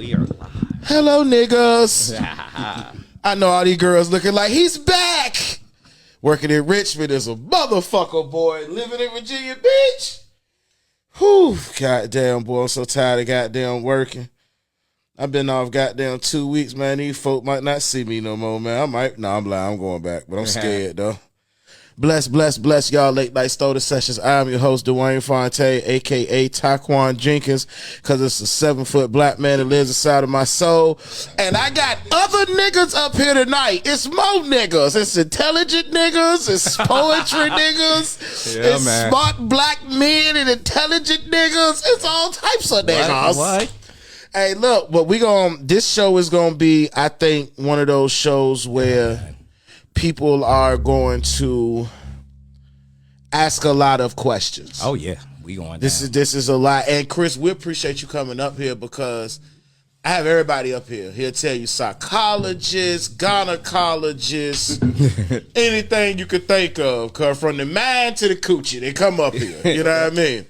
We are live. Hello, niggas. I know all these girls looking like he's back. Working in Richmond is a motherfucker, boy. Living in Virginia Beach. Whew, goddamn, boy. I'm so tired of goddamn working. I've been off goddamn 2 weeks, man. These folk might not see me no more, man. I'm lying. I'm going back, but I'm scared, though. Bless y'all late night stoner sessions. I'm your host, Dwayne Fontaine, a.k.a. Taquan Jenkins, because it's a 7-foot black man that lives inside of my soul. And I got other niggas up here tonight. It's more niggas. It's intelligent niggas. It's poetry niggas. Yeah, it's man. smart black men and intelligent niggas. It's all types of niggas. What? Hey, look, this show is gonna be, I think, one of those shows where people are going to ask a lot of questions. Oh yeah, we going. This is a lot, and Chris, we appreciate you coming up here because I have everybody up here. He'll tell you psychologists, gynecologists, anything you could think of. Cause from the mind to the coochie, they come up here. You know what I mean?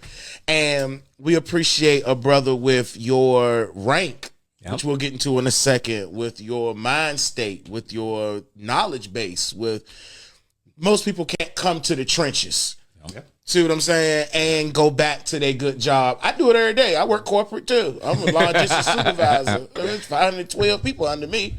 And we appreciate a brother with your rank, which we'll get into in a second, with your mind state, with your knowledge base, with most people can't come to the trenches. Okay. See what I'm saying? And go back to their good job. I do it every day. I work corporate too. I'm a logistics supervisor. There's 512 people under me.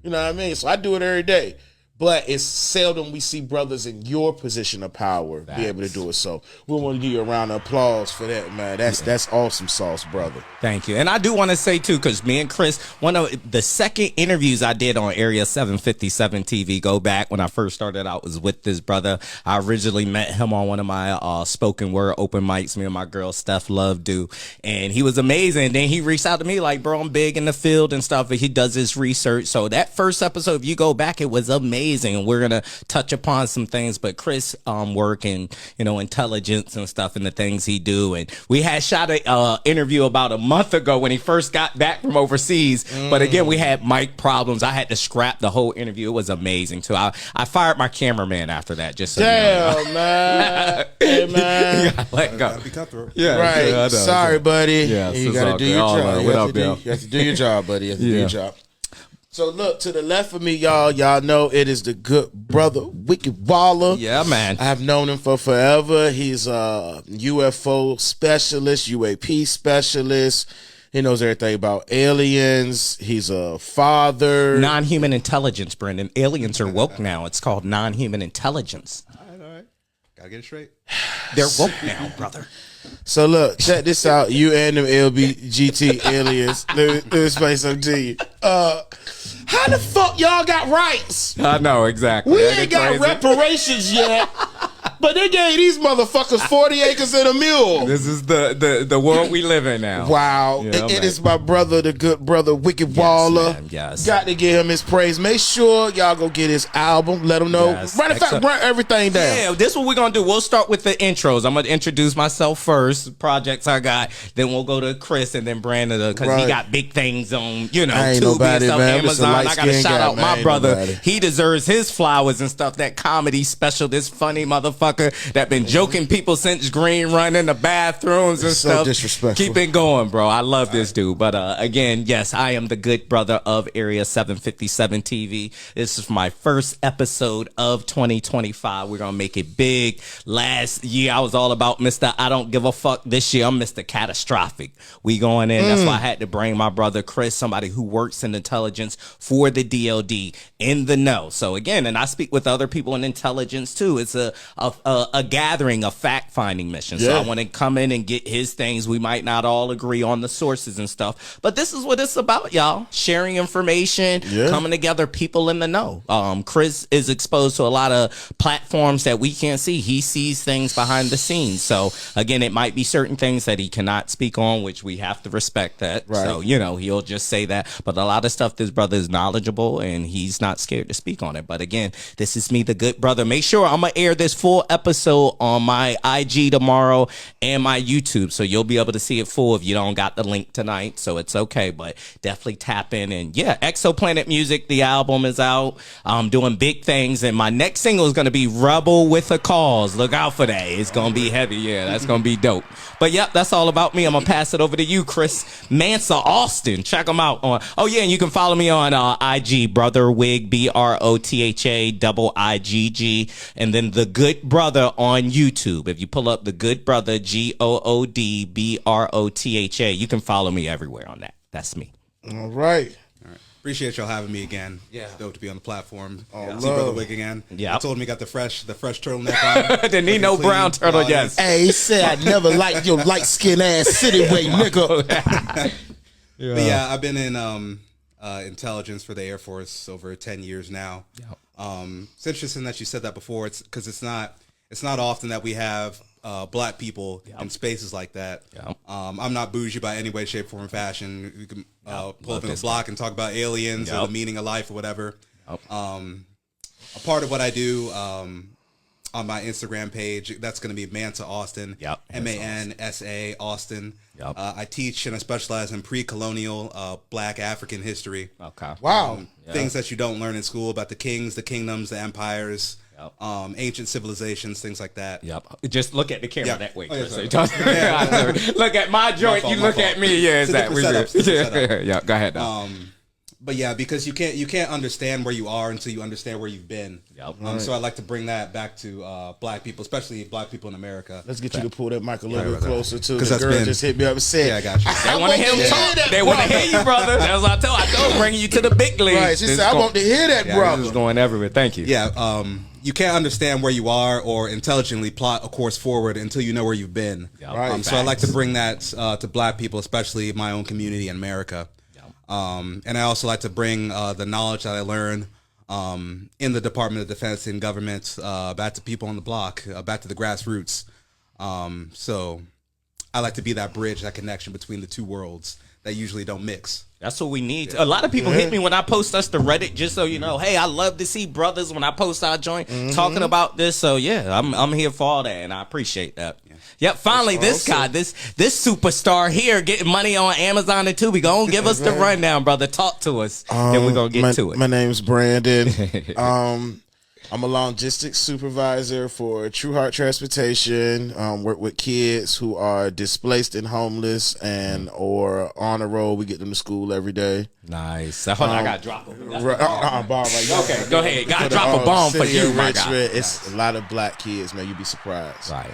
You know what I mean? So I do it every day. But it's seldom we see brothers in your position of power be able to do it. So we want to give you a round of applause for that, man. That's awesome sauce, brother. Thank you. And I do want to say, too, because me and Chris, one of the second interviews I did on Area 757 TV, go back when I first started out, was with this brother. I originally met him on one of my spoken word open mics, me and my girl Steph Love do. And he was amazing. Then he reached out to me like, bro, I'm big in the field and stuff. But he does his research. So that first episode, if you go back, it was amazing. And we're going to touch upon some things. But Chris work in, intelligence and stuff and the things he do. And we had shot an interview about a month ago when he first got back from overseas. But again, we had mic problems. I had to scrap the whole interview. It was amazing too. I fired my cameraman after that. Just so damn, you know. man. Hey, man. You gotta let go. Be cutthroat. Yeah, right. yeah, Sorry, buddy. Yeah, you got to do your job. What up, you have to do your job, buddy. You have to do your job. So look, to the left of me, y'all know it is the good brother, Wicked Waller. Yeah, man. I've known him for forever. He's a UFO specialist, UAP specialist. He knows everything about aliens. He's a father. Non-human intelligence, Brandon. Aliens are woke now. It's called non-human intelligence. All right. Gotta get it straight. They're woke now, brother. So look, check this out. You and them LBGT aliens. Let me explain something to you. How the fuck y'all got rights? I know, exactly. We ain't got reparations yet. But they gave these motherfuckers 40 acres and a mule. This is the world we live in now. Wow. Yeah, it is my brother, the good brother, Wicked Waller. Man, yes. Got to give him his praise. Make sure y'all go get his album. Let him know. Yes. Run everything down. Yeah, this is what we're going to do. We'll start with the intros. I'm going to introduce myself first, projects I got. Then we'll go to Chris and then Brandon, because he got big things on, Tubi and stuff, Amazon. I got to shout out my brother. Nobody. He deserves his flowers and stuff. That comedy special, this funny motherfucker that been joking people since Green Run in the bathrooms and so stuff. Disrespectful. Keep it going, bro. I love this dude. But again, yes, I am the good brother of Area 757 TV. This is my first episode of 2025. We're gonna make it big. Last year I was all about Mr. I don't give a fuck. This year I'm Mr. Catastrophic. We going in. That's why I had to bring my brother Chris, somebody who works in intelligence for the DLD, in the know. So again, and I speak with other people in intelligence too. It's a gathering, a fact-finding mission. So I want to come in and get his things. We might not all agree on the sources and stuff, but this is what it's about, y'all. Sharing information, coming together, people in the know. Chris is exposed to a lot of platforms that we can't see. He sees things behind the scenes. So again, it might be certain things that he cannot speak on, which we have to respect that. Right. So, he'll just say that. But a lot of stuff, this brother is knowledgeable and he's not scared to speak on it. But again, this is me, the good brother. Make sure I'm going to air this full episode on my IG tomorrow and my YouTube. So you'll be able to see it full if you don't got the link tonight. So it's okay, but definitely tap in. And yeah, Exoplanet Music, the album is out. I'm doing big things. And my next single is going to be Rebel with a Cause. Look out for that. It's going to be heavy. Yeah, that's going to be dope. But yep, that's all about me. I'm going to pass it over to you, Chris Mansaaustin. Check him out on. Oh yeah, and you can follow me on IG, Brother Wig, BROTHA IIGG, and then The Good Brotha on YouTube. If you pull up The Good Brotha, GOODBROTHA, you can follow me everywhere on that. That's me. All right. Appreciate y'all having me again. Yeah. It's dope to be on the platform. Oh, See Brother Wig again. Yeah. I told him he got the fresh turtleneck on. Didn't need no Clean. brown turtle, yes. Hey, he said I never liked your light skin ass city way, nigga. But yeah, I've been in intelligence for the Air Force over 10 years now. Yep. It's interesting that you said that before. It's because it's not often that we have black people in spaces like that. Yep. I'm not bougie by any way, shape, form, fashion. We can pull up in the block and talk about aliens or the meaning of life or whatever. Yep. A part of what I do on my Instagram page, that's going to be Mansaaustin. Yep. MANSA Austin. Yep. I teach and I specialize in pre-colonial Black African history. Okay. Wow. Things that you don't learn in school about the kings, the kingdoms, the empires, ancient civilizations, things like that. Yep. Just look at the camera that way. Oh, yeah, Chris. sorry. Look at my joint. fault, you my look fault. at me. Yeah, It's a exactly. different setup, it's a different setup. Yeah. Go ahead. Now. But yeah, because you can't understand where you are until you understand where you've been. Yep. So I like to bring that back to black people, especially black people in America. Let's get you to pull that mic a little bit closer too. 'Cause The that's girl been- just hit me up and said, Yeah, I got you. They want to hear him talk. They want to hear you, brother. That's what I told. Bringing you to the big leagues. Right, she said, I want to hear that, This brother. is going everywhere. Thank you. Yeah, you can't understand where you are or intelligently plot a course forward until you know where you've been. Yep. Right. So I like to bring that to black people, especially my own community in America. And I also like to bring the knowledge that I learned in the Department of Defense and government back to people on the block, back to the grassroots. So I like to be that bridge, that connection between the two worlds that usually don't mix. That's what we need. A lot of people hit me when I post us to Reddit, just so you know. Hey, I love to see brothers when I post our joint talking about this. So yeah, I'm here for all that, and I appreciate that. Yep. Finally, this guy, this superstar here, getting money on Amazon and Tubi. Go on, give us the rundown, brother. Talk to us, then we're gonna get to it. My name's Brandon. I'm a logistics supervisor for True Heart Transportation. Work with kids who are displaced and homeless and or on the road. We get them to school every day. Nice. Hold on, I gotta drop him. Bomb right now. Okay, go ahead. Gotta drop a bomb for City you, of my guy. Richmond. It's a lot of black kids, man. You'd be surprised. Right.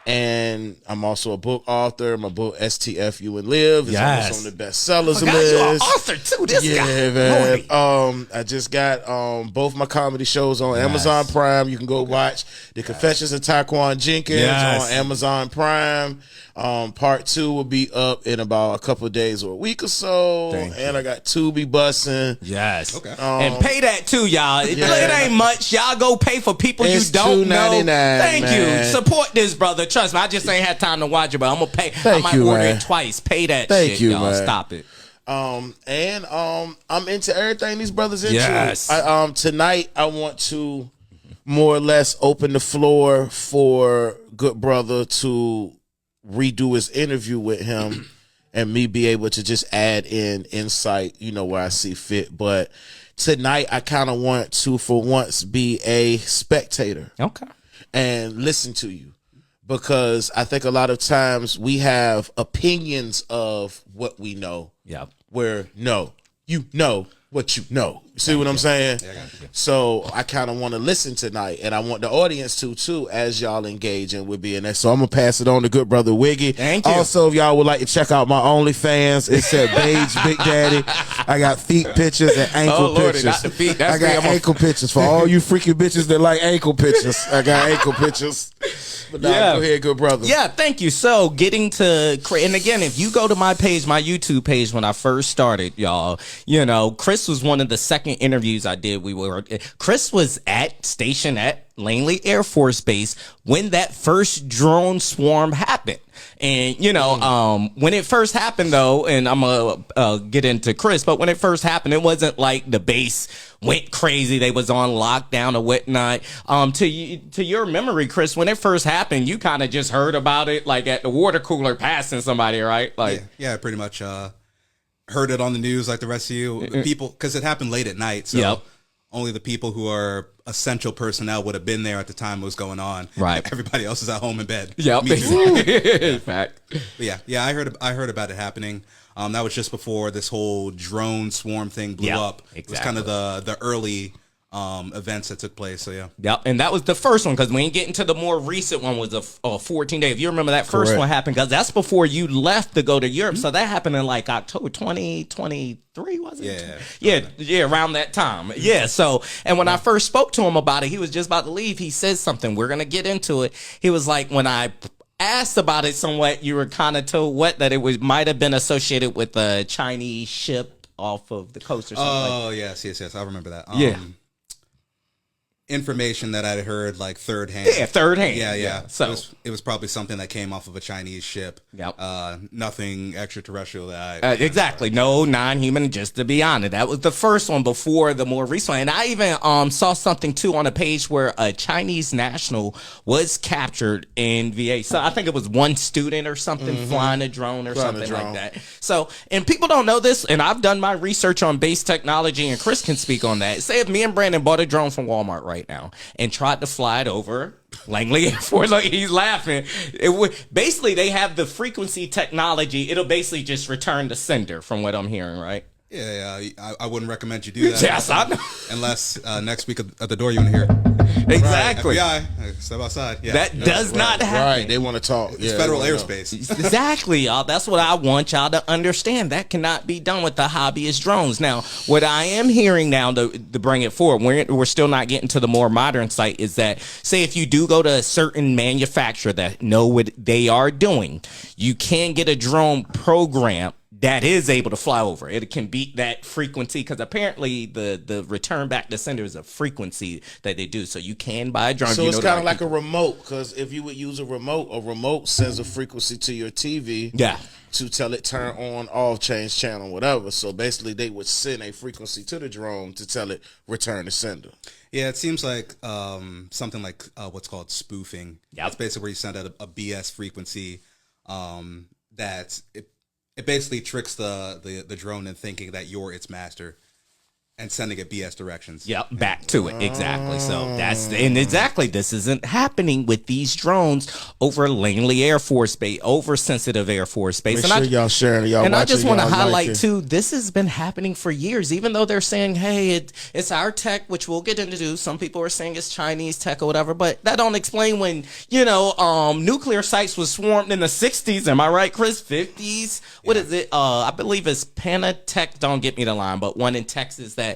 And I'm also a book author. My book STFU and Live is Yes. on the bestsellers Forgot you an list. author too. This guy. Man. Holy. I just got both my comedy shows on Amazon Prime. You can go watch The Confessions of Taquan Jenkins Yes. on Amazon Prime. Part 2 will be up in about a couple of days or a week or so. Thank And I got Tubi busting. Yes. Okay. And pay that too, y'all. It ain't much. Y'all go pay for people It's you don't know. $2.99, Thank man. you. Support this, brother. Trust me, I just ain't had time to watch it, but I'm gonna pay. I Thank might you, order man. it twice. Pay that Thank shit, you, y'all. man. Stop it. I'm into everything these brothers into. Yes. Tonight I want to more or less open the floor for Good Brotha to redo his interview with him and me be able to just add in insight, where I see fit. But tonight I kind of want to, for once, be a spectator Okay. and listen to you. Because I think a lot of times we have opinions of what we know. Yep. Where you know what you know. You see what I'm saying? So I kind of want to listen tonight, and I want the audience to too, as y'all engage in with being there. So I'm gonna pass it on to Good Brotha Wiggy. Thank you. Also, if y'all would like to check out my OnlyFans, it's at Beige Big Daddy. I got feet pictures and ankle Oh, Lord, pictures. not the feet. That's I got me. I'm a- ankle pictures for all you freaky bitches that like ankle pictures. I got ankle pictures. But now, Yeah. go ahead, Good Brotha. Yeah, thank you. So getting to and again, if you go to my page, my YouTube page, when I first started, y'all, Chris was one of the second interviews I did. Chris was stationed at Langley Air Force Base when that first drone swarm happened. And, you know, when it first happened, though, and I'm going to get into Chris, but when it first happened, it wasn't like the base went crazy. They was on lockdown or whatnot. To your memory, Chris, when it first happened, you kind of just heard about it like at the water cooler passing somebody, right? Like, yeah, pretty much heard it on the news like the rest of you. People, because it happened late at night, so only the people who are essential personnel would have been there at the time it was going on. Right. Everybody else is at home in bed. Yep. Me Fact. But yeah, I heard about it happening. That was just before this whole drone swarm thing blew up. Exactly. It was kind of the early events that took place. So yeah. Yep, and that was the first one because we ain't getting to the more recent one was a 14-day. If you remember that first one happened because that's before you left to go to Europe. So that happened in like October 2023, was it? Yeah, around that time. Yeah. So and when I first spoke to him about it, he was just about to leave. He said something. We're gonna get into it. He was like, when I asked about it somewhat, you were kind of told that it might have been associated with a Chinese ship off of the coast or something. Oh, yes. I remember that. Yeah. Information that I'd heard like third hand. Yeah, third hand. Yeah. So it was probably something that came off of a Chinese ship. Yep. Nothing extraterrestrial that I exactly. No non-human, just to be honest. That was the first one before the more recent one. And I even saw something too on a page where a Chinese national was captured in VA. So I think it was one student or something flying a drone or something like that. So, and people don't know this, and I've done my research on base technology, and Chris can speak on that. Say if me and Brandon bought a drone from Walmart right now and tried to fly it over Langley Air Force, like he's laughing. It would basically they have the frequency technology. It'll basically just return the sender, from what I'm hearing, right? Yeah. I wouldn't recommend you do that. Yes, I know. Unless next week at the door you want to hear. Exactly. Right. FBI, step outside. Yeah. That does not happen. Right, they want to talk. It's federal airspace. Exactly, y'all. That's what I want y'all to understand. That cannot be done with the hobbyist drones. Now, what I am hearing now to bring it forward, we're still not getting to the more modern site, is that, say if you do go to a certain manufacturer that know what they are doing, you can get a drone program that is able to fly over. It can beat that frequency because apparently the return back to sender is a frequency that they do. So you can buy a drone. So it's kind of like a remote, because if you would use a remote sends a frequency to your TV to tell it turn on, off, change channel, whatever. So basically they would send a frequency to the drone to tell it return to sender. Yeah, it seems like something like what's called spoofing. Yep. That's basically where you send out a BS frequency that it basically tricks the drone in thinking that you're its master and sending it BS directions. Yep, back to it. Exactly. So this isn't happening with these drones over Langley Air Force Base, over sensitive Air Force Base. Make sure y'all sharing, y'all and I just want to y'all highlight liking. too, this has been happening for years, even though they're saying, hey, it's our tech, which we'll get into. Some people are saying it's Chinese tech or whatever, but that don't explain when, nuclear sites was swarmed in the 60s. Am I right, Chris? 50s? What is it? I believe it's Panatech, don't get me the line, but one in Texas that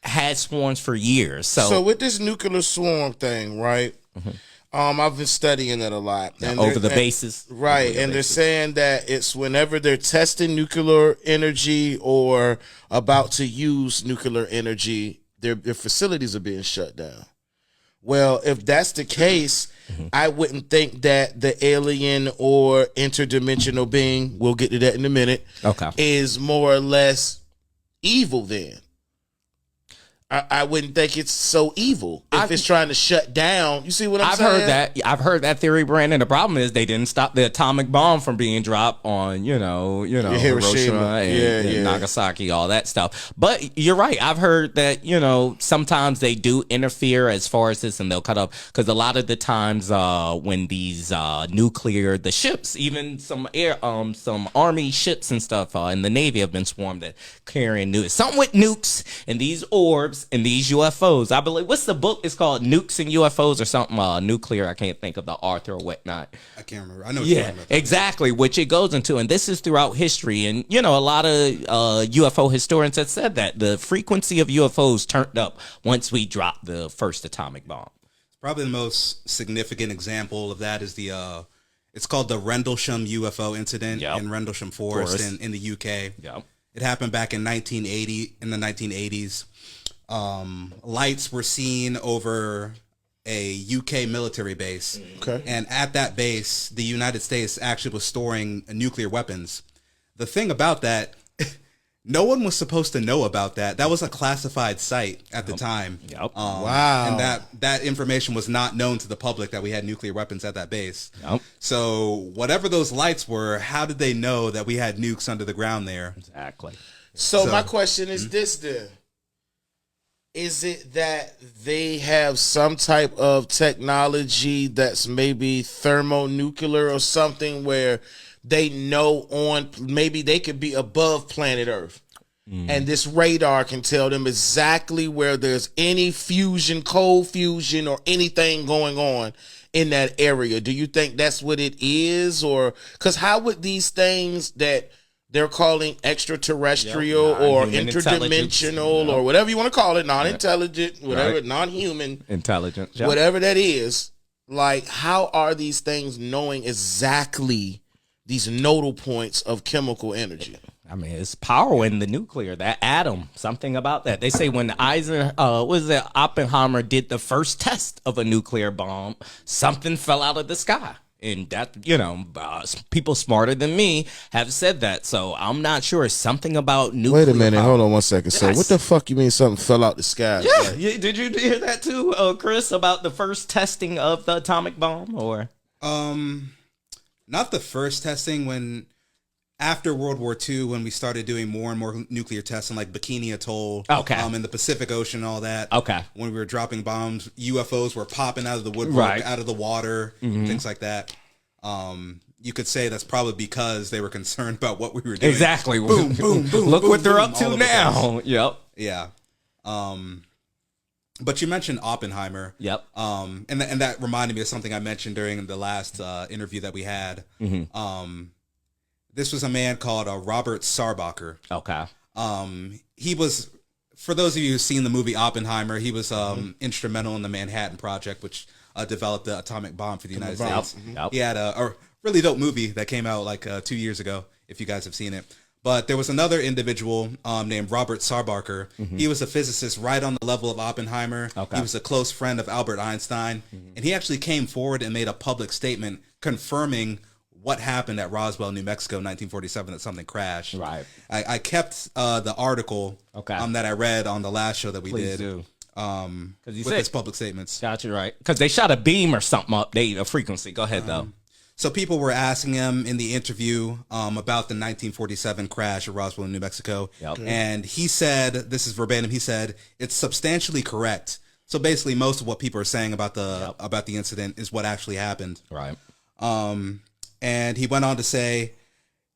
had swarms for years. So with this nuclear swarm thing, right? I've been studying it a lot. And over the bases. Right. And they're saying that it's whenever they're testing nuclear energy or about to use nuclear energy, their facilities are being shut down. Well, if that's the case, I wouldn't think that the alien or interdimensional being, we'll get to that in a minute, is more or less evil then. I wouldn't think it's so evil if it's trying to shut down. You see what I'm saying? I've heard that theory, Brandon. The problem is they didn't stop the atomic bomb from being dropped on, Hiroshima and Nagasaki, all that stuff. But you're right. I've heard that, sometimes they do interfere as far as this, and they'll cut off, because a lot of the times when these the ships, even some army ships and stuff in the Navy have been swarmed at carrying nukes. Something with nukes and these orbs and these UFOs. I believe, what's the book? It's called Nukes and UFOs or something nuclear. I can't think of the author or whatnot. I can't remember. I know what you're talking about. Exactly, which it goes into, and this is throughout history. And a lot of UFO historians have said that the frequency of UFOs turned up once we dropped the first atomic bomb. Probably the most significant example of that is it's called the Rendlesham UFO incident in Rendlesham Forest in the UK. Yep. It happened back in 1980, in the 1980s. Lights were seen over a UK military base. Okay. And at that base, the United States actually was storing nuclear weapons. The thing about that, no one was supposed to know about that. That was a classified site at the time. Yep. Wow. And that information was not known to the public that we had nuclear weapons at that base. Yep. So whatever those lights were, how did they know that we had nukes under the ground there? Exactly. So my question is this then. Is it that they have some type of technology that's maybe thermonuclear or something where they know maybe they could be above planet Earth? And this radar can tell them exactly where there's any fusion, cold fusion, or anything going on in that area. Do you think that's what it is? Or because how would these things that they're calling extraterrestrial or interdimensional or whatever you want to call it, non-intelligent, whatever, non-human, intelligence, whatever that is, like how are these things knowing exactly these nodal points of chemical energy? I mean, it's power in the nuclear, that atom, something about that. They say when Oppenheimer did the first test of a nuclear bomb, something fell out of the sky. And that, people smarter than me have said that. So I'm not sure. It's something about nuclear. Wait a minute. power. Hold on one second. So what the fuck you mean something fell out the sky? Yeah. Did you hear that too, Chris, about the first testing of the atomic bomb? Or not the first testing. When after World War II, when we started doing more and more nuclear testing, like Bikini Atoll, in the Pacific Ocean, all that. Okay. When we were dropping bombs, UFOs were popping out of the woodwork, out of the water, things like that. You could say that's probably because they were concerned about what we were doing. Exactly. Boom, boom, boom. Look boom, what they're boom, up to now. Yep. Yeah. But you mentioned Oppenheimer. Yep. And that reminded me of something I mentioned during the last interview that we had. This was a man called Robert Sarbacher. Okay. He was, for those of you who've seen the movie Oppenheimer, he was instrumental in the Manhattan Project, which developed the atomic bomb for the United States. Yep. He had a really dope movie that came out like 2 years ago, if you guys have seen it. But there was another individual named Robert Sarbacher. He was a physicist right on the level of Oppenheimer. Okay. He was a close friend of Albert Einstein. And he actually came forward and made a public statement confirming what happened at Roswell, New Mexico, 1947, that something crashed. Right. I kept the article that I read on the last show that we Please did. do. With his public statements. Got you right. Because they shot a beam or something up. A frequency. Go ahead, though. So people were asking him in the interview about the 1947 crash at Roswell, New Mexico. Yep. And he said, this is verbatim, he said, it's substantially correct. So basically most of what people are saying about the incident is what actually happened. Right. And he went on to say,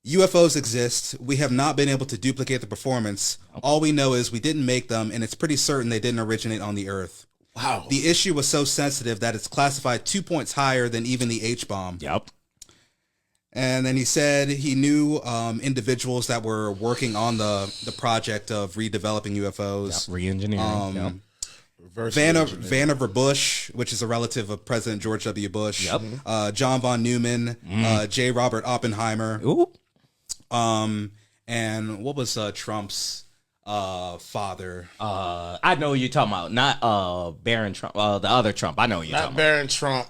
UFOs exist. We have not been able to duplicate the performance. All we know is we didn't make them, and it's pretty certain they didn't originate on the Earth. Wow. The issue was so sensitive that it's classified 2 points higher than even the H-bomb. Yep. And then he said he knew individuals that were working on the project of redeveloping UFOs. Yep. Re-engineering. Vannevar Bush, which is a relative of President George W. Bush. Yep. John von Neumann, J. Robert Oppenheimer. Ooh. And what was Trump's father? I know who you're talking about. Not Barron Trump. The other Trump. I know who you're talking Not Barron Trump.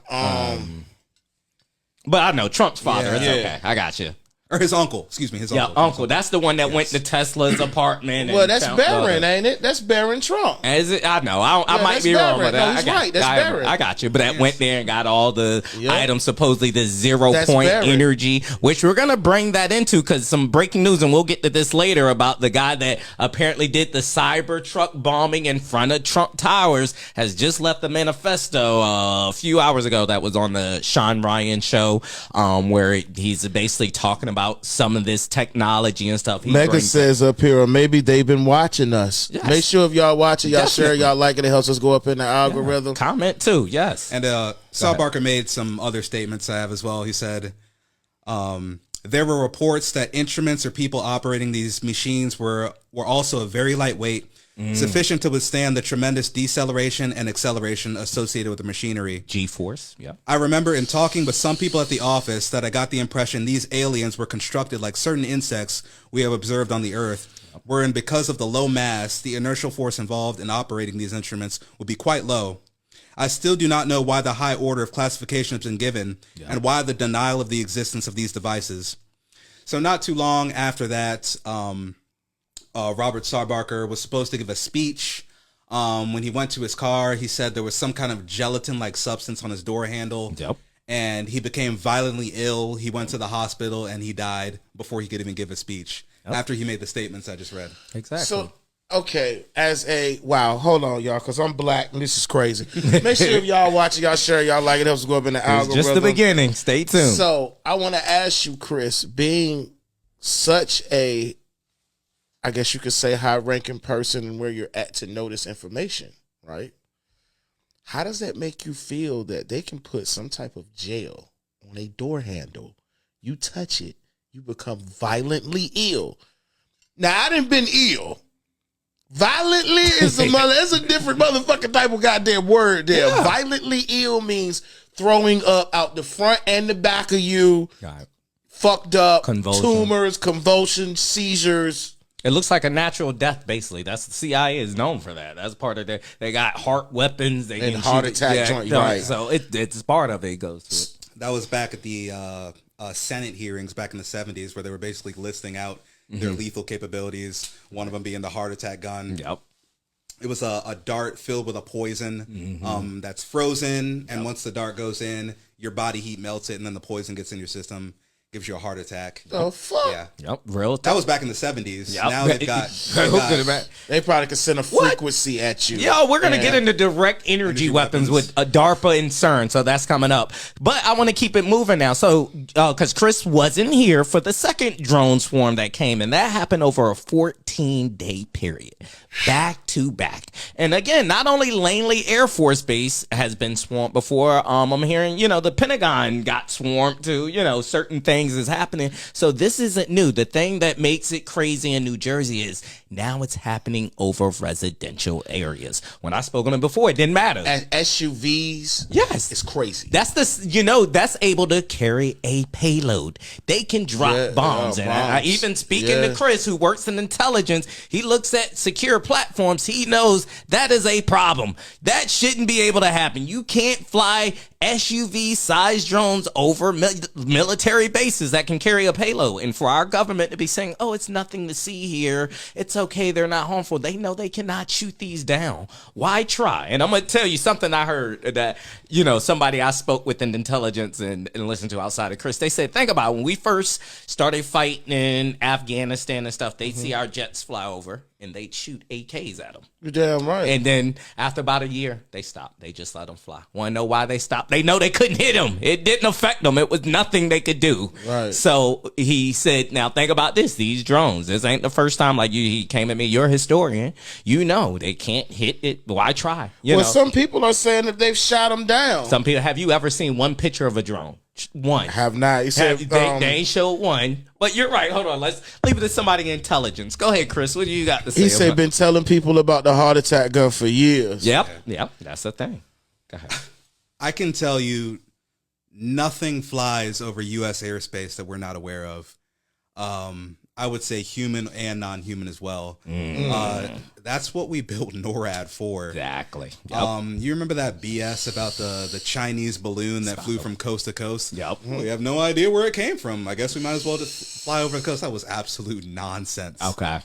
But I know Trump's father. It's okay. I got you. Or his uncle. Excuse me, his uncle. Yeah, uncle. That's the one that went to Tesla's apartment. Well, that's Barron, ain't it? That's Barron Trump. Is it? I know. I might be Barron. wrong with No, that. he's right. That's Barron. I got you. But that went there and got all the items, supposedly the 0 point Barron. energy, which we're going to bring that into because some breaking news, and we'll get to this later, about the guy that apparently did the Cybertruck bombing in front of Trump Towers has just left the manifesto a few hours ago that was on the Sean Ryan show, where he's basically talking about some of this technology and stuff. Mega says up here, or maybe they've been watching us. Yes. Make sure if y'all watching, y'all share, y'all like it. It helps us go up in the algorithm. Comment too, yes. And Sal Barker made some other statements I have as well. He said, there were reports that instruments or people operating these machines were also very lightweight, sufficient to withstand the tremendous deceleration and acceleration associated with the machinery. G-force, yeah. I remember in talking with some people at the office that I got the impression these aliens were constructed like certain insects we have observed on the Earth, wherein because of the low mass, the inertial force involved in operating these instruments would be quite low. I still do not know why the high order of classification has been given and why the denial of the existence of these devices. So not too long after that, Robert Sarbarker was supposed to give a speech. When he went to his car, he said there was some kind of gelatin-like substance on his door handle. Yep. And he became violently ill. He went to the hospital and he died before he could even give a speech. After he made the statements I just read. Exactly. So, okay, hold on, y'all, because I'm black and this is crazy. Make sure if y'all watching, y'all share, y'all like it, helps go up in the algorithm. Just the beginning. Stay tuned. So, I want to ask you, Chris, being such a, I guess you could say, high-ranking person and where you're at to know this information, right? How does that make you feel that they can put some type of gel on a door handle? You touch it, you become violently ill. Now, I done been ill. Violently is that's a different motherfucking type of goddamn word there. Yeah. Violently ill means throwing up out the front and the back of you. Got it. Fucked up. Tumors, convulsions, seizures. It looks like a natural death, basically. That's the CIA is known for that. That's part of they got heart weapons. They and heart attack joint, right. So it's part of it. It goes to it. That was back at the Senate hearings back in the 70s where they were basically listing out their lethal capabilities, one of them being the heart attack gun. Yep. It was a dart filled with a poison that's frozen, and once the dart goes in, your body heat melts it, and then the poison gets in your system. Gives you a heart attack. Oh, fuck. Yeah. Yep. Real tough. That was back in the 70s. Yep. Now they've got they probably could send a frequency at you. Yo, we're going to get into direct energy weapons with DARPA and CERN, so that's coming up. But I want to keep it moving now. So, because Chris wasn't here for the second drone swarm that came, and that happened over a 14-day period. Back to back. And again, not only Langley Air Force Base has been swamped before, I'm hearing, the Pentagon got swarmed too, certain things is happening. So this isn't new. The thing that makes it crazy in New Jersey is now it's happening over residential areas. When I spoke on it before, it didn't matter. SUVs. Yes. It's crazy. That's that's able to carry a payload. They can drop bombs. And I even speaking to Chris, who works in intelligence, he looks at secure platforms. He knows that is a problem. That shouldn't be able to happen. You can't fly SUV-sized drones over military bases that can carry a payload. And for our government to be saying, oh, it's nothing to see here, it's okay, they're not harmful. They know they cannot shoot these down. Why try? And I'm going to tell you something I heard that, somebody I spoke with in intelligence and listened to outside of Chris, they said, think about it. When we first started fighting in Afghanistan and stuff, they'd see our jets fly over and they'd shoot AKs at them. You're damn right. And then after about a year, they stopped. They just let them fly. Want to know why they stopped? They know they couldn't hit them. It didn't affect them. It was nothing they could do. Right. So he said, now think about this. These drones, this ain't the first time he came at me. You're a historian. They can't hit it. Why try? Some people are saying that they've shot them down. Some people, have you ever seen one picture of a drone? One. I have not. You said, they ain't showed one. But you're right. Hold on. Let's leave it to somebody in intelligence. Go ahead, Chris. What do you got to say? He said been telling people about the heart attack gun for years. Yep. That's the thing. Go ahead. I can tell you nothing flies over U.S. airspace that we're not aware of. I would say human and non-human as well. That's what we built NORAD for. Exactly. Yep. You remember that BS about the Chinese balloon that flew from coast to coast? Yep. We have no idea where it came from. I guess we might as well just fly over the coast. That was absolute nonsense. Okay.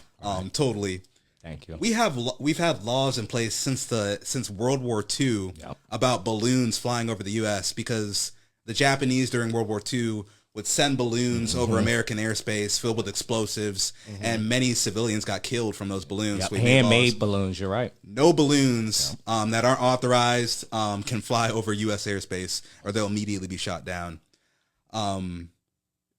Totally. Thank you. We've had laws in place since World War II about balloons flying over the U.S. because the Japanese during World War II would send balloons over American airspace filled with explosives, and many civilians got killed from those balloons. Yep. Handmade balloons, you're right. No balloons that aren't authorized can fly over U.S. airspace, or they'll immediately be shot down.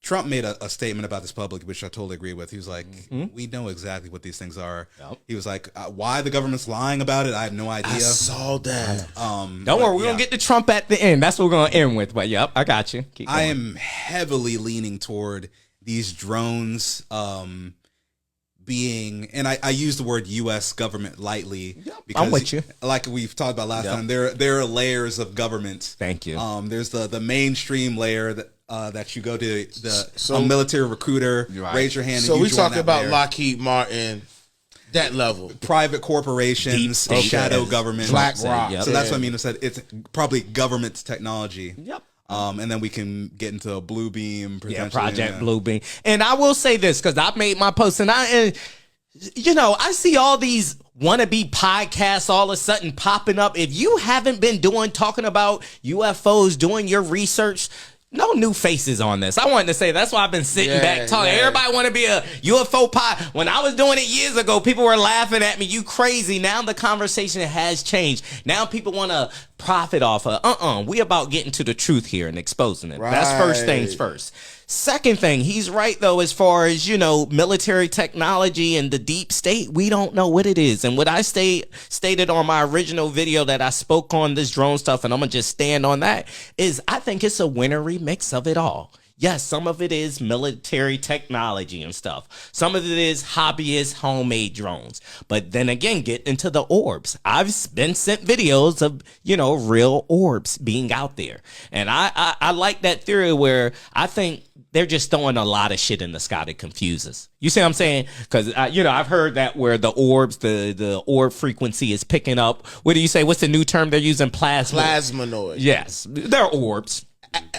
Trump made a statement about this publicly, which I totally agree with. He was like, we know exactly what these things are. Yep. He was like, why the government's lying about it, I have no idea. I saw that. Don't worry, we're going to get to Trump at the end. That's what we're going to end with. But yep, I got you. Keep going. I am heavily leaning toward these drones being, and I use the word U.S. government lightly. Yep, because I'm with you. Like we've talked about last time, there are layers of government. Thank you. There's the mainstream layer that you go to a military recruiter, raise your hand. So and we talking about layer. Lockheed Martin, That level. private corporations, Deep state, shadow yes. government. BlackRock. Yep. So that's what I mean. I said it's probably government technology. Yep. And then we can get into Blue Beam, Yeah, potentially. Project Bluebeam. And I will say this because I made my post, and I see all these wannabe podcasts all of a sudden popping up. If you haven't been talking about UFOs, doing your research, no new faces on this. I wanted to say that's why I've been sitting back talking. Yeah. Everybody want to be a UFO pod. When I was doing it years ago, people were laughing at me. You crazy. Now the conversation has changed. Now people want to profit off of we about getting to the truth here and exposing it. That's first things first. Second thing, he's right though, as far as, military technology and the deep state, we don't know what it is. And what I stated on my original video that I spoke on this drone stuff, and I'm gonna just stand on that, is I think it's a winnery mix of it all. Yes, some of it is military technology and stuff. Some of it is hobbyist homemade drones. But then again, get into the orbs. I've been sent videos of, real orbs being out there. And I like that theory where I think they're just throwing a lot of shit in the sky to confuse us. You see what I'm saying? Because, I've heard that where the orbs, the orb frequency is picking up. What do you say? What's the new term they're using? Plasmanoid. Yes, they're orbs.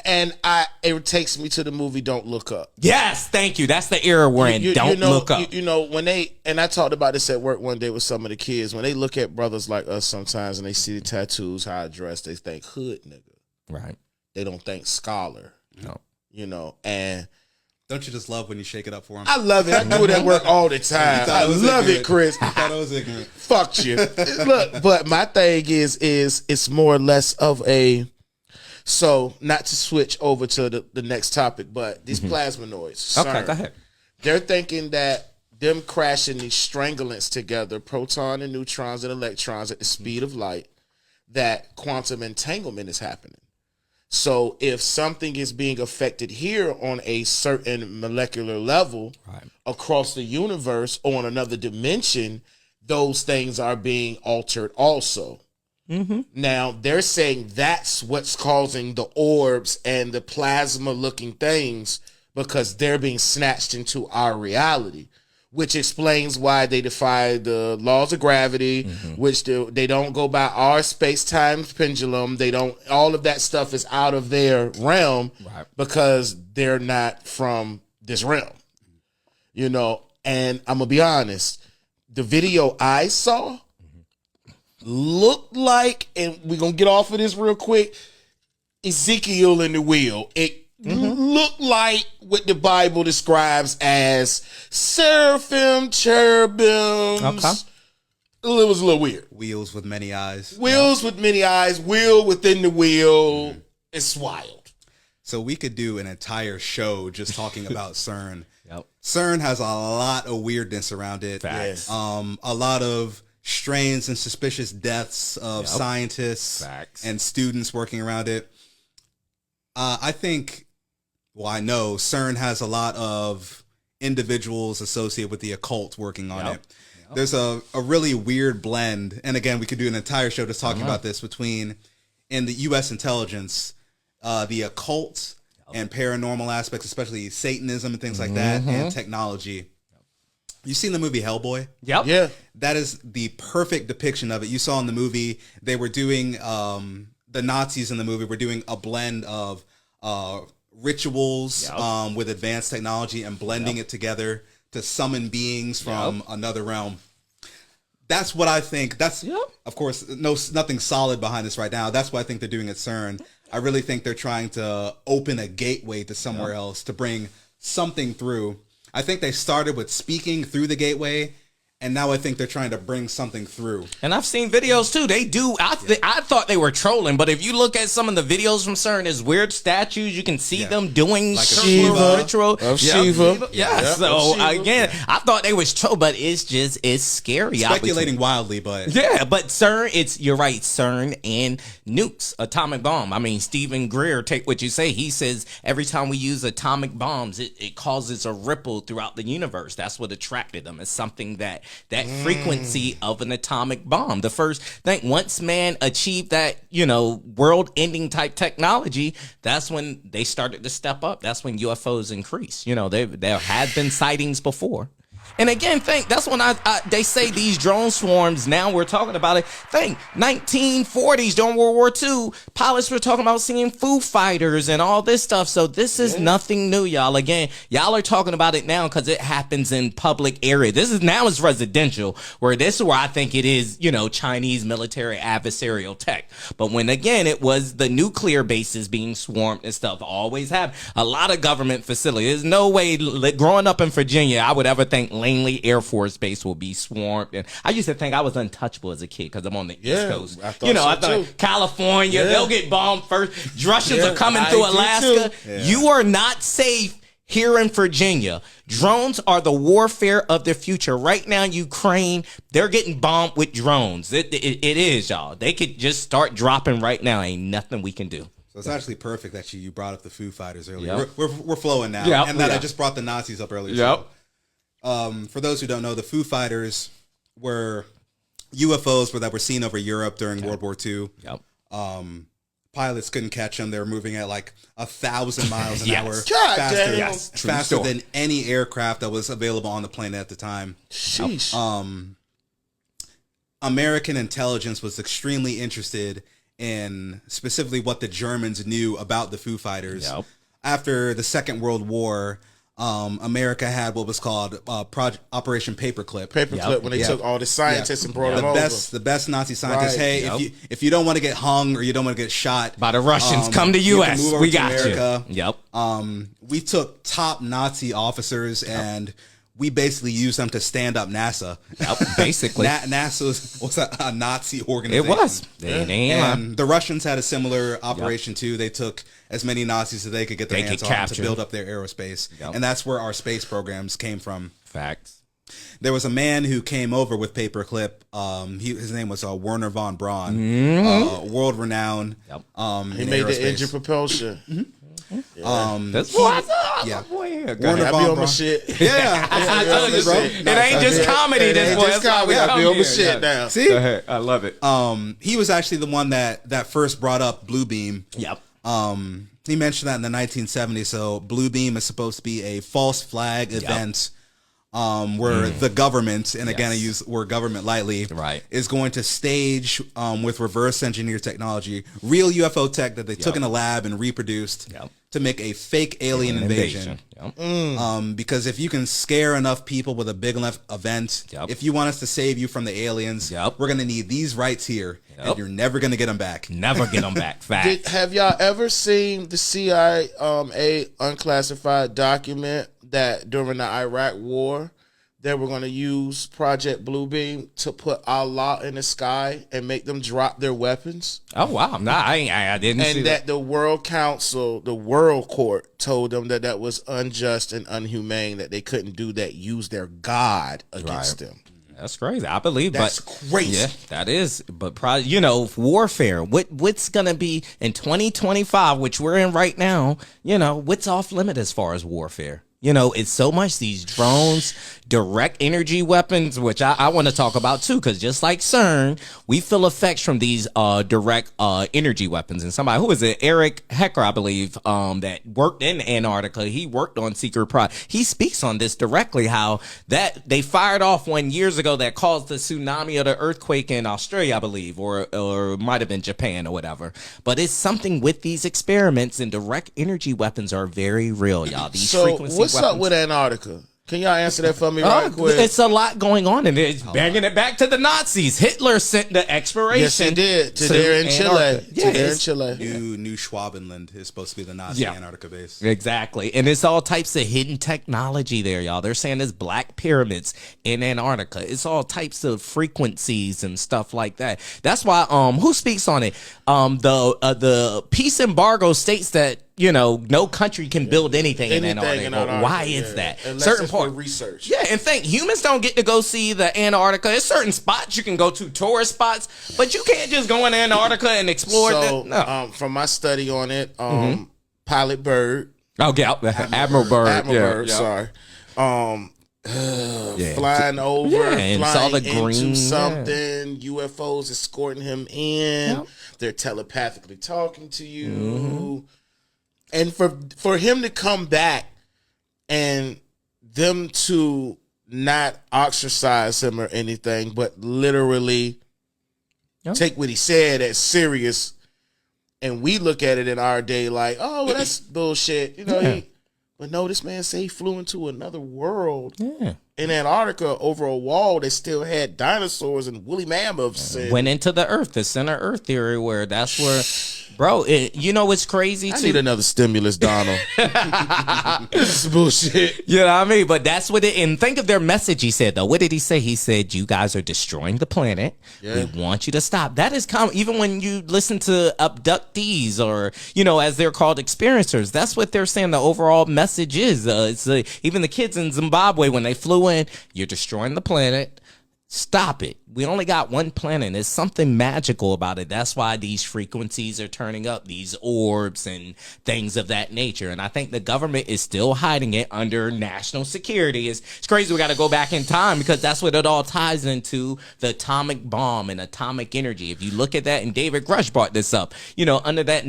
And it takes me to the movie Don't Look Up. Yes, thank you. That's the era we're in. Don't look up. When and I talked about this at work one day with some of the kids, when they look at brothers like us sometimes and they see the tattoos, how I dress, they think hood nigga. Right. They don't think scholar. No. And Don't you just love when you shake it up for them? I love it. I do it at work all the time. I love it, Chris. I thought I was ignorant. Fuck you. Look, but my thing is it's more or less of a. So, not to switch over to the next topic, but these plasmanoids. Okay, go ahead. They're thinking that them crashing these strangulants together, proton and neutrons and electrons at the speed of light, that quantum entanglement is happening. So, if something is being affected here on a certain molecular level across the universe or on another dimension, those things are being altered also. Mm-hmm. Now, they're saying that's what's causing the orbs and the plasma looking things because they're being snatched into our reality, which explains why they defy the laws of gravity, which they don't go by our space-time pendulum. They don't, all of that stuff is out of their realm because they're not from this realm, and I'm going to be honest, the video I saw looked like, and we're going to get off of this real quick, Ezekiel in the wheel. It looked like what the Bible describes as seraphim, cherubims. Okay. It was a little weird. Wheels with many eyes. Wheels with many eyes, wheel within the wheel. It's wild. So we could do an entire show just talking about CERN. Yep. CERN has a lot of weirdness around it. Facts. A lot of strange and suspicious deaths of scientists and students working around it. I know CERN has a lot of individuals associated with the occult working on it. There's a really weird blend, and again, we could do an entire show just talking about this, between in the U.S. intelligence, the occult and paranormal aspects, especially Satanism and things like that, and technology. You seen the movie Hellboy? Yep. Yeah. That is the perfect depiction of it. You saw in the movie, they were doing, the Nazis in the movie were doing a blend of rituals with advanced technology and blending it together to summon beings from another realm. That's what I think. That's, of course, nothing solid behind this right now. That's what I think they're doing at CERN. I really think they're trying to open a gateway to somewhere else to bring something through. I think they started with speaking through the gateway, and now I think they're trying to bring something through. And I've seen videos too. They do. I thought they were trolling, but if you look at some of the videos from CERN, there's weird statues. You can see them doing like Shiva ritual of Shiva. Yeah. So again, I thought they was troll, but it's scary. Speculating wildly, but but CERN, you're right. CERN and nukes, atomic bomb. I mean, Stephen Greer, take what you say. He says every time we use atomic bombs, it causes a ripple throughout the universe. That's what attracted them. It's something that frequency of an atomic bomb. The first thing, once man achieved that, world-ending type technology, that's when they started to step up. That's when UFOs increase. There have been sightings before. And again, that's when they say these drone swarms, now we're talking about it. 1940s during World War II, pilots were talking about seeing Foo Fighters and all this stuff. So this is nothing new, y'all. Again, y'all are talking about it now because it happens in public area. This is now it's residential, where this is where I think it is, Chinese military adversarial tech. But when, again, it was the nuclear bases being swarmed and stuff, always have a lot of government facilities. There's no way, growing up in Virginia, I would ever think Langley Air Force Base will be swarmed. And I used to think I was untouchable as a kid because I'm on the East Coast. I thought California, they'll get bombed first. Russians are coming through Alaska. You are not safe here in Virginia. Drones are the warfare of the future. Right now, Ukraine, they're getting bombed with drones. It is, y'all. They could just start dropping right now. Ain't nothing we can do. So it's actually perfect that you brought up the Foo Fighters earlier. Yep. We're flowing now. And that I just brought the Nazis up earlier. Yep. For those who don't know, the Foo Fighters were UFOs that were seen over Europe during World War II. Yep. Pilots couldn't catch them. They were moving at like 1,000 miles an hour faster than any aircraft that was available on the planet at the time. Sheesh. American intelligence was extremely interested in specifically what the Germans knew about the Foo Fighters. Yep. After the Second World War, America had what was called Operation Paperclip. When they took all the scientists and brought them over. The best Nazi scientists. Right. Hey, if you don't want to get hung or you don't want to get shot by the Russians, come to U.S. We got America. You. Yep. We took top Nazi officers and we basically used them to stand up NASA. Yep, basically. NASA was a Nazi organization. It was. And the Russians had a similar operation too. They took as many Nazis as they could get their hands on to build up their aerospace. Yep. And that's where our space programs came from. Facts. There was a man who came over with Paperclip. His name was Werner von Braun, world-renowned. Yep. He made the engine propulsion. Mm-hmm. That's what I boy here. Warner Von Braun shit. I told you, bro. It ain't just comedy. This boy. Just comedy. I be on my shit now. See, I love it. He was actually the one that first brought up Blue Beam. Yep. He mentioned that in the 1970s. So Blue Beam is supposed to be a false flag event. Where the government, and again I use the word government lightly, is going to stage with reverse engineered technology, real UFO tech that they took in a lab and reproduced to make a fake alien invasion. Because if you can scare enough people with a big enough event, if you want us to save you from the aliens, we're going to need these rights here, and you're never going to get them back. Never get them back. Fact. Have y'all ever seen the CIA unclassified document that during the Iraq War, they were going to use Project Bluebeam to put Allah in the sky and make them drop their weapons? Oh, wow. No, I didn't see that. And that the World Council, the World Court, told them that was unjust and unhumane, that they couldn't do that, use their God against them. That's crazy. I believe that's crazy. Yeah, that is. But warfare. What's gonna be in 2025, which we're in right now? What's off limit as far as warfare? It's so much these drones, direct energy weapons, which I want to talk about too, because just like CERN, we feel effects from these direct energy weapons. And somebody, who is it? Eric Hecker, I believe, that worked in Antarctica. He worked on Secret Project. He speaks on this directly, how that they fired off one years ago that caused the tsunami or the earthquake in Australia, I believe, or it might have been Japan or whatever. But it's something with these experiments, and direct energy weapons are very real, y'all. These frequency what's up with Antarctica? Can y'all answer that for me right quick? It's a lot going on, and it's banging it back to the Nazis. Hitler sent the exploration. Yes, he did. To there in Chile. Yeah, there in Chile. New Schwabenland is supposed to be the Nazi Antarctica base. Exactly. And it's all types of hidden technology there, y'all. They're saying there's black pyramids in Antarctica. It's all types of frequencies and stuff like that. That's why, who speaks on it? The peace embargo states that no country can build anything in Antarctica. Why is that? Unless certain part research. Yeah, and humans don't get to go see the Antarctica. There's certain spots you can go to, tourist spots, but you can't just go in Antarctica and explore. From my study on it, Pilot Bird. Oh, yeah, Admiral Bird. Admiral Bird. Sorry. Flying over, and flying saw the into green something. UFOs escorting him in. They're telepathically talking to you. And for him to come back and them to not ostracize him or anything, but literally take what he said as serious. And we look at it in our day like, oh, well, that's bullshit. You know, but no, this man say he flew into another world in Antarctica over a wall that still had dinosaurs and woolly mammoths. Went into the Earth, the center Earth theory, where that's where, bro. You know what's crazy? I need another stimulus, Donald. This is bullshit. You know what I mean? But that's what it. And think of their message. He said though. What did he say? He said, "You guys are destroying the planet. We want you to stop." That is common. Even when you listen to abductees, or as they're called, experiencers. That's what they're saying. The overall message is. Even the kids in Zimbabwe when they flew in, you're destroying the planet. Stop it. We only got one planet. There's something magical about it. That's why these frequencies are turning up, these orbs and things of that nature. And I think the government is still hiding it under national security. It's crazy. We got to go back in time because that's what it all ties into, the atomic bomb and atomic energy. If you look at that, and David Grush brought this up, under that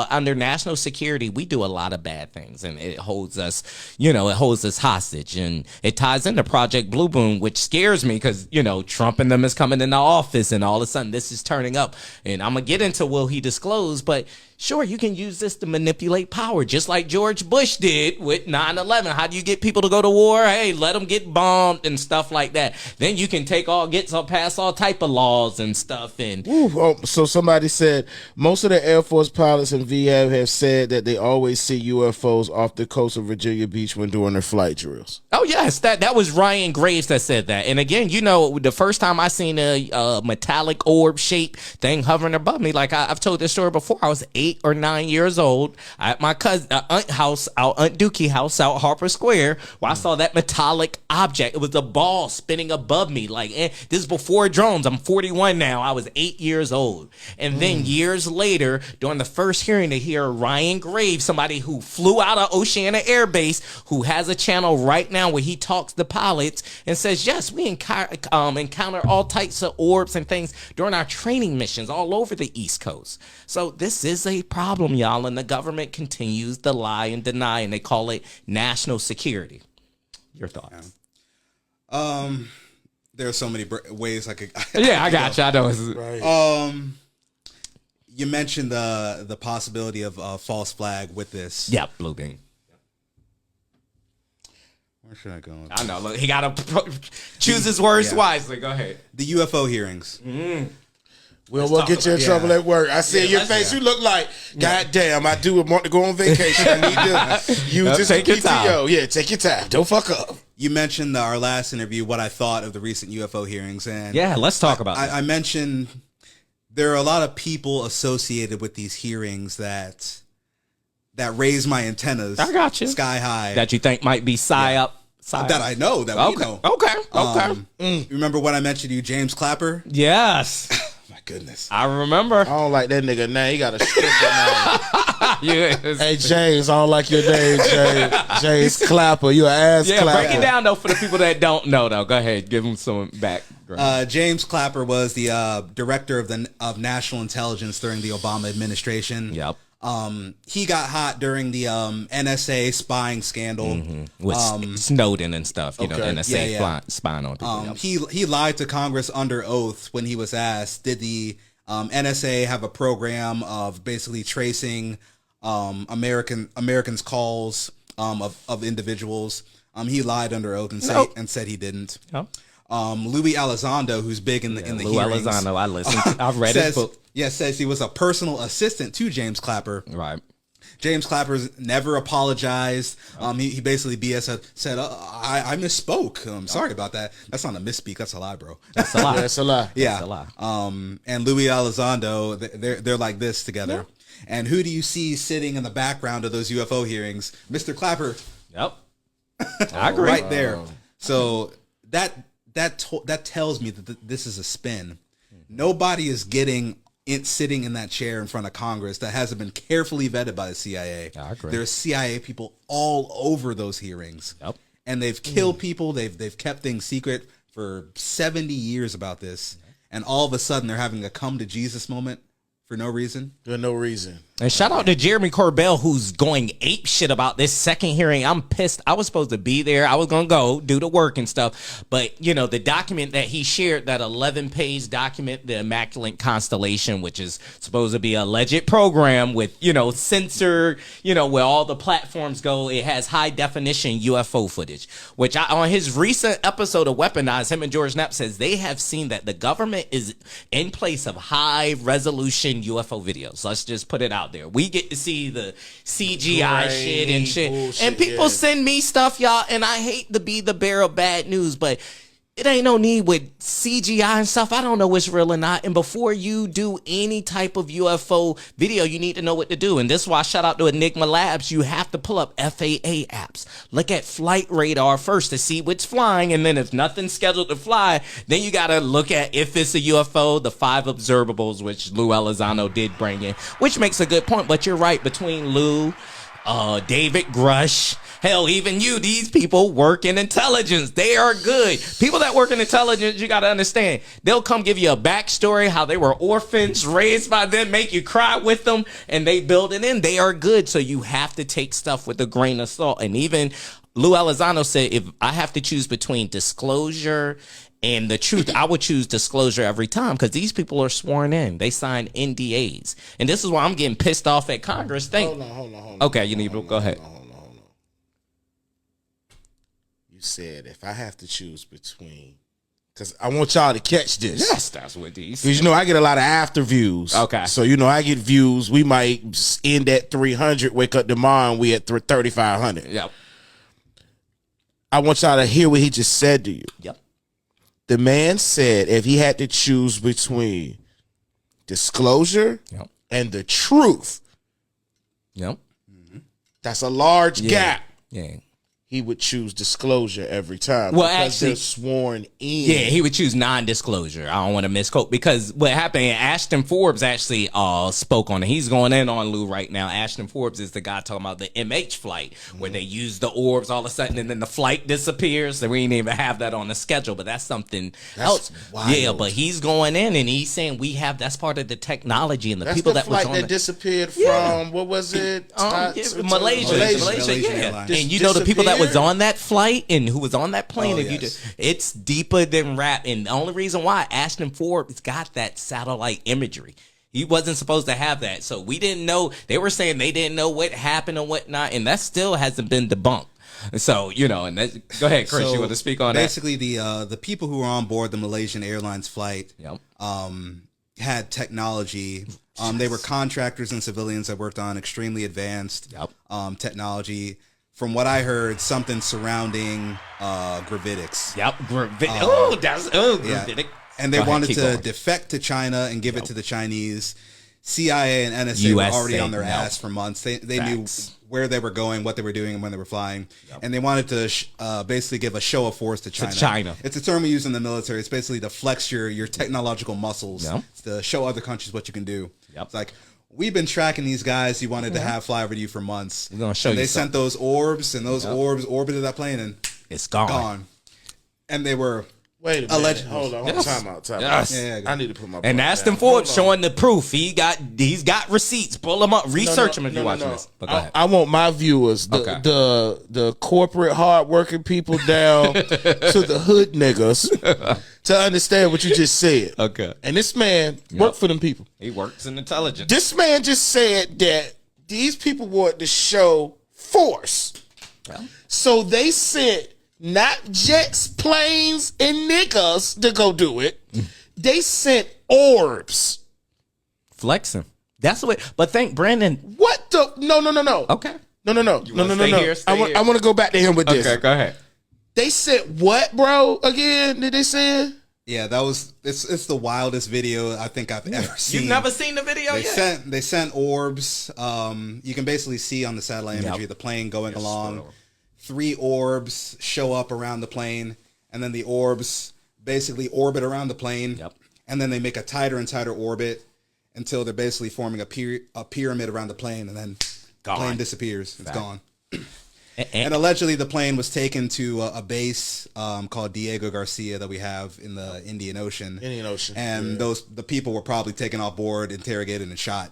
under national security, we do a lot of bad things, and it holds us, hostage. And it ties into Project Blue Boom, which scares me because Trump and them is coming into office, and all of a sudden this is turning up. And I'm gonna get into will he disclose, but sure, you can use this to manipulate power, just like George Bush did with 9/11. How do you get people to go to war? Hey, let them get bombed and stuff like that. Then you can pass all type of laws and stuff. And so somebody said most of the Air Force pilots in VA have said that they always see UFOs off the coast of Virginia Beach when doing their flight drills. Oh yes, that was Ryan Graves that said that. And again, the first time I seen a metallic orb shaped thing hovering above me, like I've told this story before, I was 8 or 9 years old at my cousin Aunt Dookie house out Harper Square, where I saw that metallic object. It was a ball spinning above me. Like this is before drones. I'm 41 now. I was 8 years old. And then years later, during the first hearing, to hear Ryan Graves, somebody who flew out of Oceana Air Base, who has a channel right now where he talks to pilots and says, yes, we encounter all types of orbs and things during our training missions all over the East Coast. So this is a problem, y'all, and the government continues to lie and deny, and they call it national security. Your thoughts? There are so many ways I could. I got you. I know. Right. You mentioned the possibility of a false flag with this. Yeah, blue beam. Where should I go? I know. Look, he got to choose his words wisely. Go ahead. The UFO hearings. We'll get you in trouble at work. I see your face. You look like, God damn, I do want to go on vacation. I need to use this take your time. Yeah, take your time. Don't fuck up. You mentioned our last interview, what I thought of the recent UFO hearings. And let's talk about that. I mentioned there are a lot of people associated with these hearings that raise my antennas. I got you. Sky high. That you think might be psyop. That I know. That we know. Okay. Remember when I mentioned you, James Clapper? Yes. Goodness. I remember. I don't like that nigga name. He got a stripper name. Yes. Hey, James, I don't like your name, James. James Clapper. You an ass clapper. Break it down, though, for the people that don't know, though. Go ahead. Give them some background. James Clapper was the director of national intelligence during the Obama administration. Yep. He got hot during the NSA spying scandal with Snowden and stuff. You know, NSA spying on people. He lied to Congress under oath when he was asked, did the NSA have a program of basically tracing Americans' calls of individuals? He lied under oath and said he didn't. Yep. Louis Elizondo, who's big in the hearings. Elizondo, I listened. I've read his book. Says he was a personal assistant to James Clapper. Right. James Clapper's never apologized. He basically said, I misspoke. I'm sorry about that. That's not a misspeak. That's a lie, bro. That's a lie. That's a lie. Yeah. That's a lie. And Louis Elizondo, they're like this together. Yeah. And who do you see sitting in the background of those UFO hearings? Mr. Clapper. Yep. I agree. Right there. So that tells me that this is a spin. Nobody is sitting in that chair in front of Congress that hasn't been carefully vetted by the CIA. I agree. There's CIA people all over those hearings. Yep. And they've killed people. They've kept things secret for 70 years about this. And all of a sudden they're having a come to Jesus moment for no reason. For no reason. And shout out to Jeremy Corbell, who's going ape shit about this second hearing. I'm pissed. I was supposed to be there. I was going to go do the work and stuff. But, you know, the document that he shared, that 11-page document, the Immaculate Constellation, which is supposed to be a alleged program with, you know, censored, you know, where all the platforms go. It has high definition UFO footage, which on his recent episode of Weaponized, him and George Knapp says they have seen that the government is in place of high resolution UFO videos. Let's just put it out there. We get to see the CGI shit and shit. Bullshit, and people send me stuff, y'all, and I hate to be the bearer of bad news, but it ain't no need with CGI and stuff. I don't know what's real or not. And before you do any type of UFO video, you need to know what to do. And this is why, shout out to Enigma Labs, you have to pull up FAA apps. Look at flight radar first to see what's flying. And then if nothing's scheduled to fly, then you got to look at if it's a UFO, the 5 observables, which Lou Elizondo did bring in, which makes a good point. But you're right, between Lou, David Grush, hell, even you, these people work in intelligence. They are good. People that work in intelligence, you got to understand, they'll come give you a backstory, how they were orphans, raised by them, make you cry with them, and they build it in. They are good. So you have to take stuff with a grain of salt. And even Lou Elizondo said, if I have to choose between disclosure and the truth, I would choose disclosure every time, because these people are sworn in. They signed NDAs. And this is why I'm getting pissed off at Congress. Hold on. Okay, you need to go ahead. Hold on. You said if I have to choose between, because I want y'all to catch this. Yes, that's what these. Because, you know, I get a lot of after views. Okay. So, you know, I get views. We might end at 300, wake up tomorrow, and we at 3,500. Yep. I want y'all to hear what he just said to you. Yep. The man said if he had to choose between disclosure and the truth, that's a large gap. Yeah. He would choose disclosure every time. Well, because actually, they're sworn in. Yeah, he would choose non-disclosure. I don't want to misquote, because what happened, Ashton Forbes actually spoke on it. He's going in on Lou right now. Ashton Forbes is the guy talking about the MH flight, where they use the orbs all of a sudden and then the flight disappears. So we didn't even have that on the schedule, but that's something else. Wild. Yeah, but he's going in and he's saying that's part of the technology, and the people that was on that disappeared from, what was it? Malaysia. Yeah. And you know the people that was on that flight and who was on that plane, it's deeper than rap. And the only reason why Ashton Forbes got that satellite imagery, he wasn't supposed to have that. So we didn't know. They were saying they didn't know what happened or whatnot, and that still hasn't been debunked. So, you know, and go ahead, Chris, you want to speak on basically the people who were on board the Malaysian Airlines flight had technology. They were contractors and civilians that worked on extremely advanced technology. From what I heard, something surrounding gravitics. Gravitic. And they wanted to defect to China and give it to the Chinese. CIA and NSA were already on their ass for months. They knew where they were going, what they were doing, and when they were flying. And they wanted to basically give a show of force to China. It's a term we use in the military. It's basically to flex your technological muscles. It's to show other countries what you can do. It's like, we've been tracking these guys you wanted to have fly over to you for months. We're gonna show you. They sent those orbs, and those orbs orbited that plane, and it's gone. And they were Wait a minute. allegedly. Hold on. Time out. Yeah, I need to put my. And Ashton Forbes showing the proof. He's got receipts. Pull them up. Research them if you're watching this. But go ahead. I want my viewers, the corporate hardworking people down to the hood niggas to understand what you just said. Okay. And this man worked for them people. He works in intelligence. This man just said that these people wanted to show force. So they sent not jets, planes, and niggas to go do it. They sent orbs. Flexing. That's what. But thank Brandon. What the? No. Okay. No. I want to go back to him with this. Okay, go ahead. They sent what, bro? Again, did they say? Yeah, that was it's the wildest video I think I've ever seen. You've never seen the video yet? They sent orbs. You can basically see on the satellite imagery the plane going along. 3 orbs show up around the plane, and then the orbs basically orbit around the plane, and then they make a tighter and tighter orbit until they're basically forming a pyramid around the plane, and then the plane disappears. It's gone. And allegedly, the plane was taken to a base called Diego Garcia that we have in the Indian Ocean. And the people were probably taken off board, interrogated, and shot.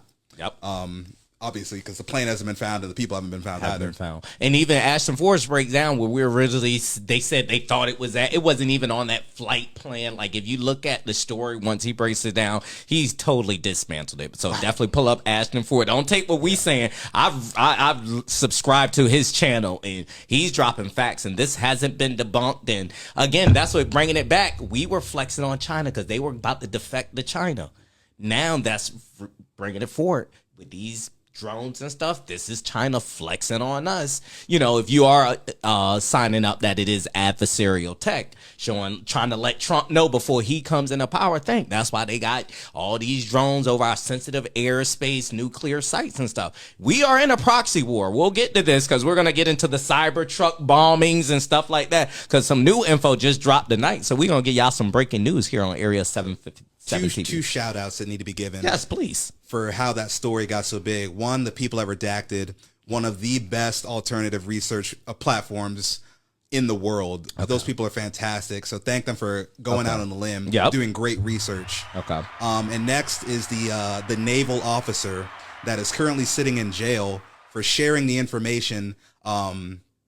obviously, because the plane hasn't been found and the people haven't been found either. And even Ashton Forrest breakdown where we originally, they said they thought it was it wasn't even on that flight plan. Like if you look at the story, once he breaks it down, he's totally dismantled it. So definitely pull up Ashton Forrest. Don't take what we saying. I've subscribed to his channel and he's dropping facts and this hasn't been debunked. And again, that's what bringing it back. We were flexing on China because they were about to defect to China. Now that's bringing it forward with these drones and stuff. This is China flexing on us. You know, if you are signing up that it is adversarial tech, trying to let Trump know before he comes into power. That's why they got all these drones over our sensitive airspace, nuclear sites and stuff. We are in a proxy war. We'll get to this because we're going to get into the cyber truck bombings and stuff like that because some new info just dropped tonight. So we're going to give y'all some breaking news here on Area 750. Two shout outs that need to be given. Yes, please. For how that story got so big. One, the people at Redacted, one of the best alternative research platforms in the world. Okay. Those people are fantastic. So thank them for going out on the limb, doing great research. Okay. And next is the naval officer that is currently sitting in jail for sharing the information.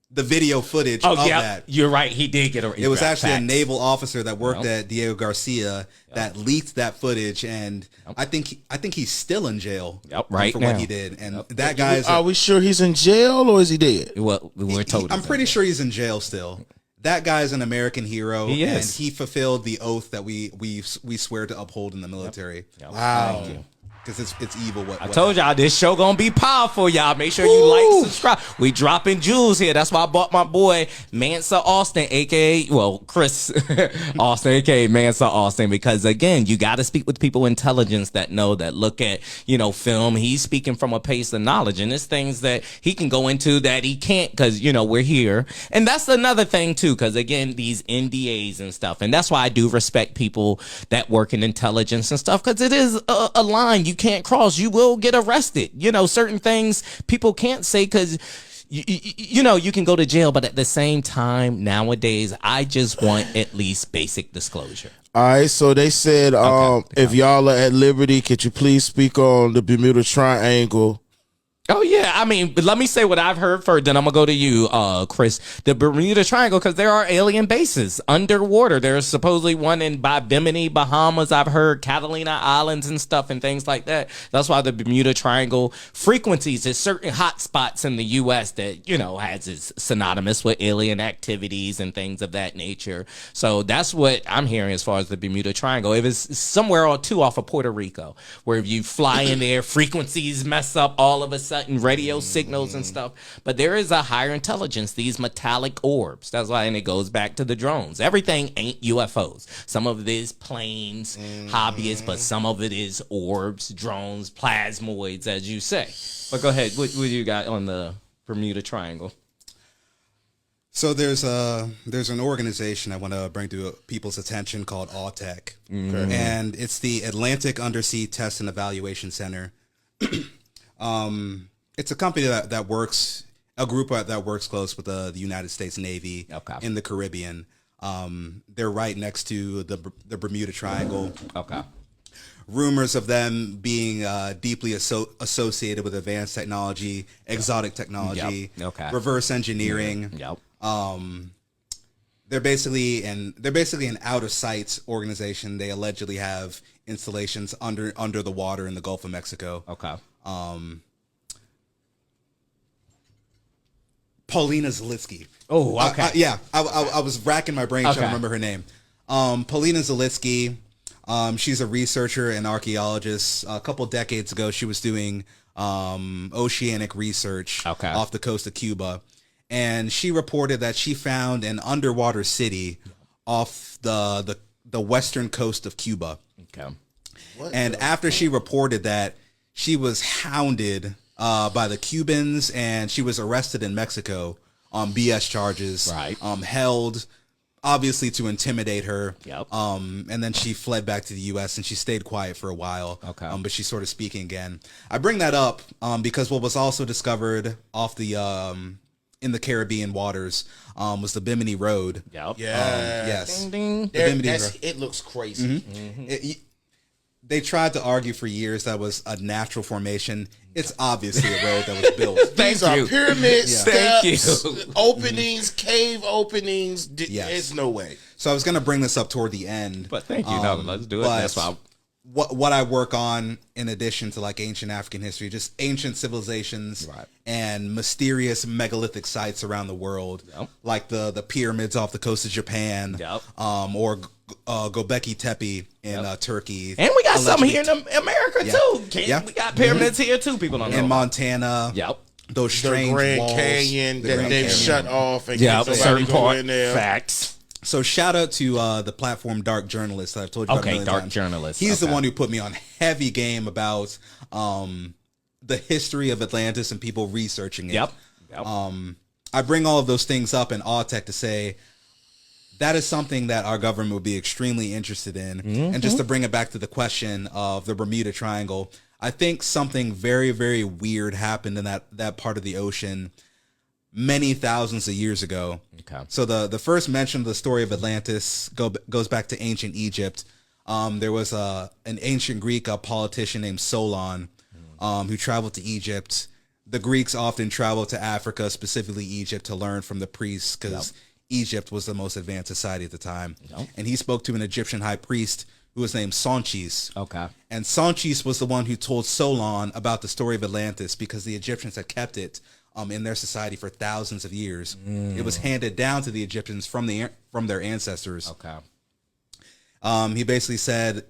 The video footage of that. You're right. He did get it was actually a naval officer that worked at Diego Garcia that leaked that footage, and I think he's still in jail right for now. what he did. And that guy's. Are we sure he's in jail or is he dead? Well, we're told. I'm pretty sure he's in jail still. That guy's an American hero, and he fulfilled the oath that we swear to uphold in the military. Wow. Thank you. Because it's evil. I told y'all this show gonna be powerful, y'all. Make sure you like, subscribe. We dropping jewels here. That's why I bought my boy Mansaaustin A.K.A. Chris Austin A.K.A Mansaaustin, because again, you got to speak with people intelligence that know, that look at film. He's speaking from a place of knowledge, and there's things that he can go into that he can't because we're here. And that's another thing too, because again, these NDAs and stuff, and that's why I do respect people that work in intelligence and stuff, because it is a line you can't cross. You will get arrested. Certain things people can't say because you can go to jail, but at the same time, nowadays, I just want at least basic disclosure. All right, so they said, if y'all are at liberty, could you please speak on the Bermuda Triangle? Oh, yeah. I mean, let me say what I've heard first, then I'm going to go to you, Chris. The Bermuda Triangle, because there are alien bases underwater. There's supposedly one by Bimini, Bahamas. I've heard Catalina Islands and stuff and things like that. That's why the Bermuda Triangle frequencies is certain hot spots in the U.S. that, has is synonymous with alien activities and things of that nature. So that's what I'm hearing as far as the Bermuda Triangle. If it's somewhere or two off of Puerto Rico, where if you fly in there, frequencies mess up all of a sudden. Radio signals and stuff, but there is a higher intelligence, these metallic orbs. That's why, and it goes back to the drones. Everything ain't UFOs. Some of it is planes, hobbyists, but some of it is orbs, drones, plasmoids, as you say. But go ahead, what you got on the Bermuda Triangle? So there's an organization I want to bring to people's attention called AUTEC, and it's the Atlantic Undersea Test and Evaluation Center. It's a company that works, a group that works close with the United States Navy in the Caribbean. They're right next to the Bermuda Triangle. Okay. Rumors of them being deeply associated with advanced technology, exotic technology, reverse engineering. They're basically an out of sight organization. They allegedly have installations under the water in the Gulf of Mexico. Paulina Zalitsky. Oh, okay. I was racking my brain trying to remember her name. Paulina Zalitsky. She's a researcher and archaeologist. A couple decades ago, she was doing oceanic research off the coast of Cuba, and she reported that she found an underwater city off the western coast of Cuba. And after she reported that, she was hounded by the Cubans, and she was arrested in Mexico on BS charges. Held, obviously, to intimidate her. And then she fled back to the U.S. and she stayed quiet for a while. But she's sort of speaking again. I bring that up because what was also discovered off the in the Caribbean waters was the Bimini Road. Yes. Ding, ding. It looks crazy. they tried to argue for years that was a natural formation. It's obviously a road that was built. These are pyramid Thank steps, you. openings, cave openings. Yes. It's no way. So I was going to bring this up toward the end. But thank you. No, let's do it. but That's why. what I work on, in addition to like ancient African history, just ancient civilizations and mysterious megalithic sites around the world, like the pyramids off the coast of Japan, or Göbekli Tepe in Turkey, And we got some here in America too. We got pyramids here too. People don't know. in Montana. Those strange The Grand walls, Canyon the that Grand they've Canyon. shut off and Yeah, can't nobody certain go part. in there. Facts. So shout out to the platform Dark Journalist that I've told you about a million Dark times. Journalist. He's the one who put me on heavy game about the history of Atlantis and people researching it. I bring all of those things up in Autech to say that is something that our government would be extremely interested in. And just to bring it back to the question of the Bermuda Triangle, I think something very, very weird happened in that part of the ocean many thousands of years ago. So the first mention of the story of Atlantis goes back to ancient Egypt. There was an ancient Greek politician named Solon who traveled to Egypt. The Greeks often traveled to Africa, specifically Egypt, to learn from the priests because Egypt was the most advanced society at the time. And he spoke to an Egyptian high priest who was named Sanchis. And Sanchis was the one who told Solon about the story of Atlantis because the Egyptians had kept it in their society for thousands of years. It was handed down to the Egyptians from their ancestors. He basically said,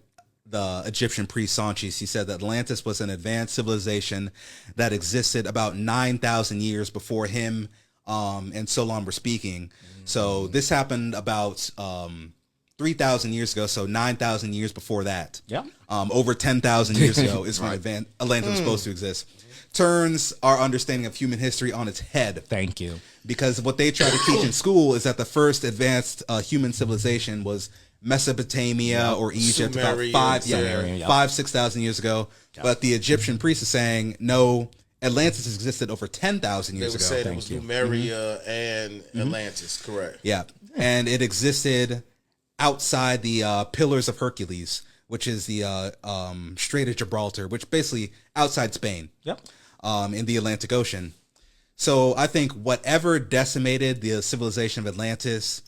the Egyptian priest Sanchis, he said that Atlantis was an advanced civilization that existed about 9,000 years before him and Solon were speaking. So this happened about 3,000 years ago, so 9,000 years before that. Over 10,000 years ago is when Atlantis was supposed to exist. Turns our understanding of human history on its head. Thank you. Because what they try to teach in school is that the first advanced human civilization was Mesopotamia or Egypt Sumerians, about 6,000 years ago. But the Egyptian priest is saying, no, Atlantis existed over 10,000 years ago. They would say it was Numeria and Atlantis, correct. And it existed outside the Pillars of Hercules, which is the Strait of Gibraltar, which basically outside Spain. In the Atlantic Ocean. So I think whatever decimated the civilization of Atlantis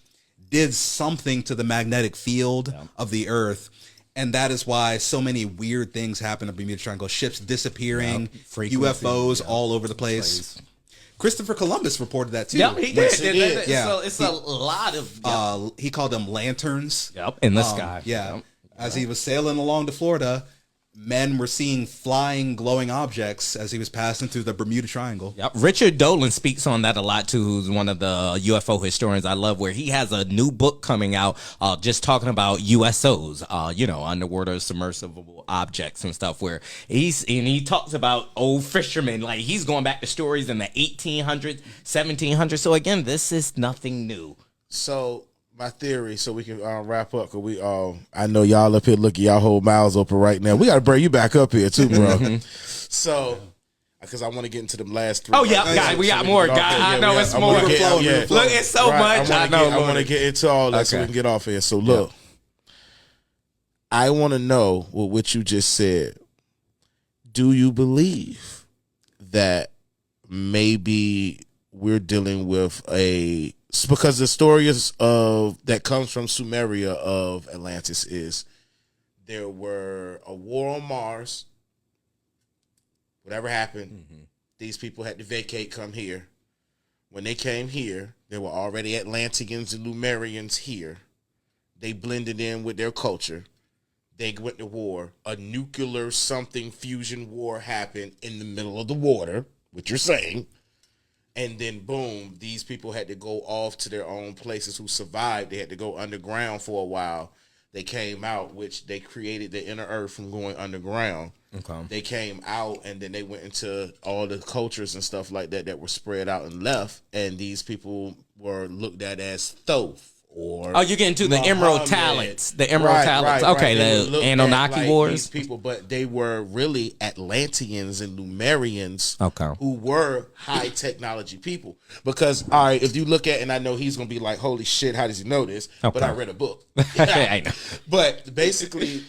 did something to the magnetic field of the Earth. And that is why so many weird things happen in the Bermuda Triangle. Ships disappearing, UFOs all over the place. Christopher Columbus reported that too. He did. Yeah. It's a lot of... he called them lanterns. in the sky. As he was sailing along to Florida, men were seeing flying, glowing objects as he was passing through the Bermuda Triangle. Richard Dolan speaks on that a lot too, who's one of the UFO historians I love, where he has a new book coming out just talking about USOs, underwater submersible objects and stuff, where he talks about old fishermen, like he's going back to stories in the 1800s, 1700s. So again, this is nothing new. So my theory, so we can wrap up, because I know y'all up here looking, y'all whole mouths open right now. We got to bring you back up here too, bro. So, because I want to get into them last three. We got more, guys. I know it's more. Look, it's so much. I want to get into all that so we can get off here. So look, I want to know what you just said. Do you believe that maybe we're dealing with because the story that comes from Sumeria of Atlantis is there were a war on Mars. Whatever happened, these people had to vacate, come here. When they came here, there were already Atlanteans and Lemurians here. They blended in with their culture. They went to war. A nuclear something fusion war happened in the middle of the water, what you're saying. And then, boom, these people had to go off to their own places who survived. They had to go underground for a while. They came out, which they created the inner earth from going underground. They came out, and then they went into all the cultures and stuff like that were spread out and left. And these people were looked at as Thoth or Oh, you're getting to the Emerald Muhammad. Talents. The Emerald Talents. Right. Okay, They would the look Anunnaki at, like, Wars. these people, but they were really Atlanteans and Lumerians Okay. who were high technology people. Because, all right, if you look at, and I know he's going to be like, holy shit, how does he know this? Okay. But I read a book. I know. But basically,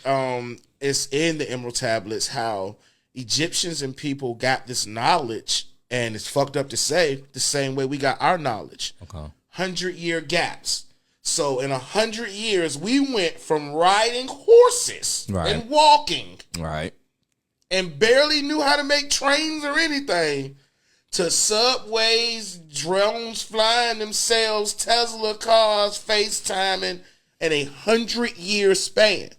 it's in the Emerald Tablets how Egyptians and people got this knowledge, and it's fucked up to say, the same way we got our knowledge. Okay. 100-year gaps. So in 100 years, we went from riding horses and walking Right. and barely knew how to make trains or anything to subways, drones flying themselves, Tesla cars, FaceTiming in a 100-year span.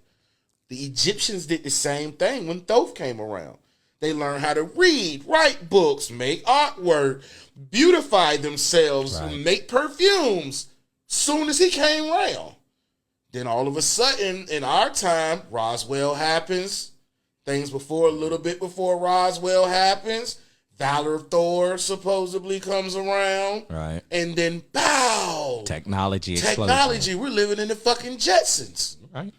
The Egyptians did the same thing when Thoth came around. They learned how to read, write books, make artwork, beautify themselves, make perfumes. Soon as he came around, then all of a sudden in our time, Roswell happens. Things before, a little bit before Roswell happens, Valor Thor supposedly comes around. Right. And then, bow! Technology explosion. Technology. We're living in the fucking Jetsons. Right.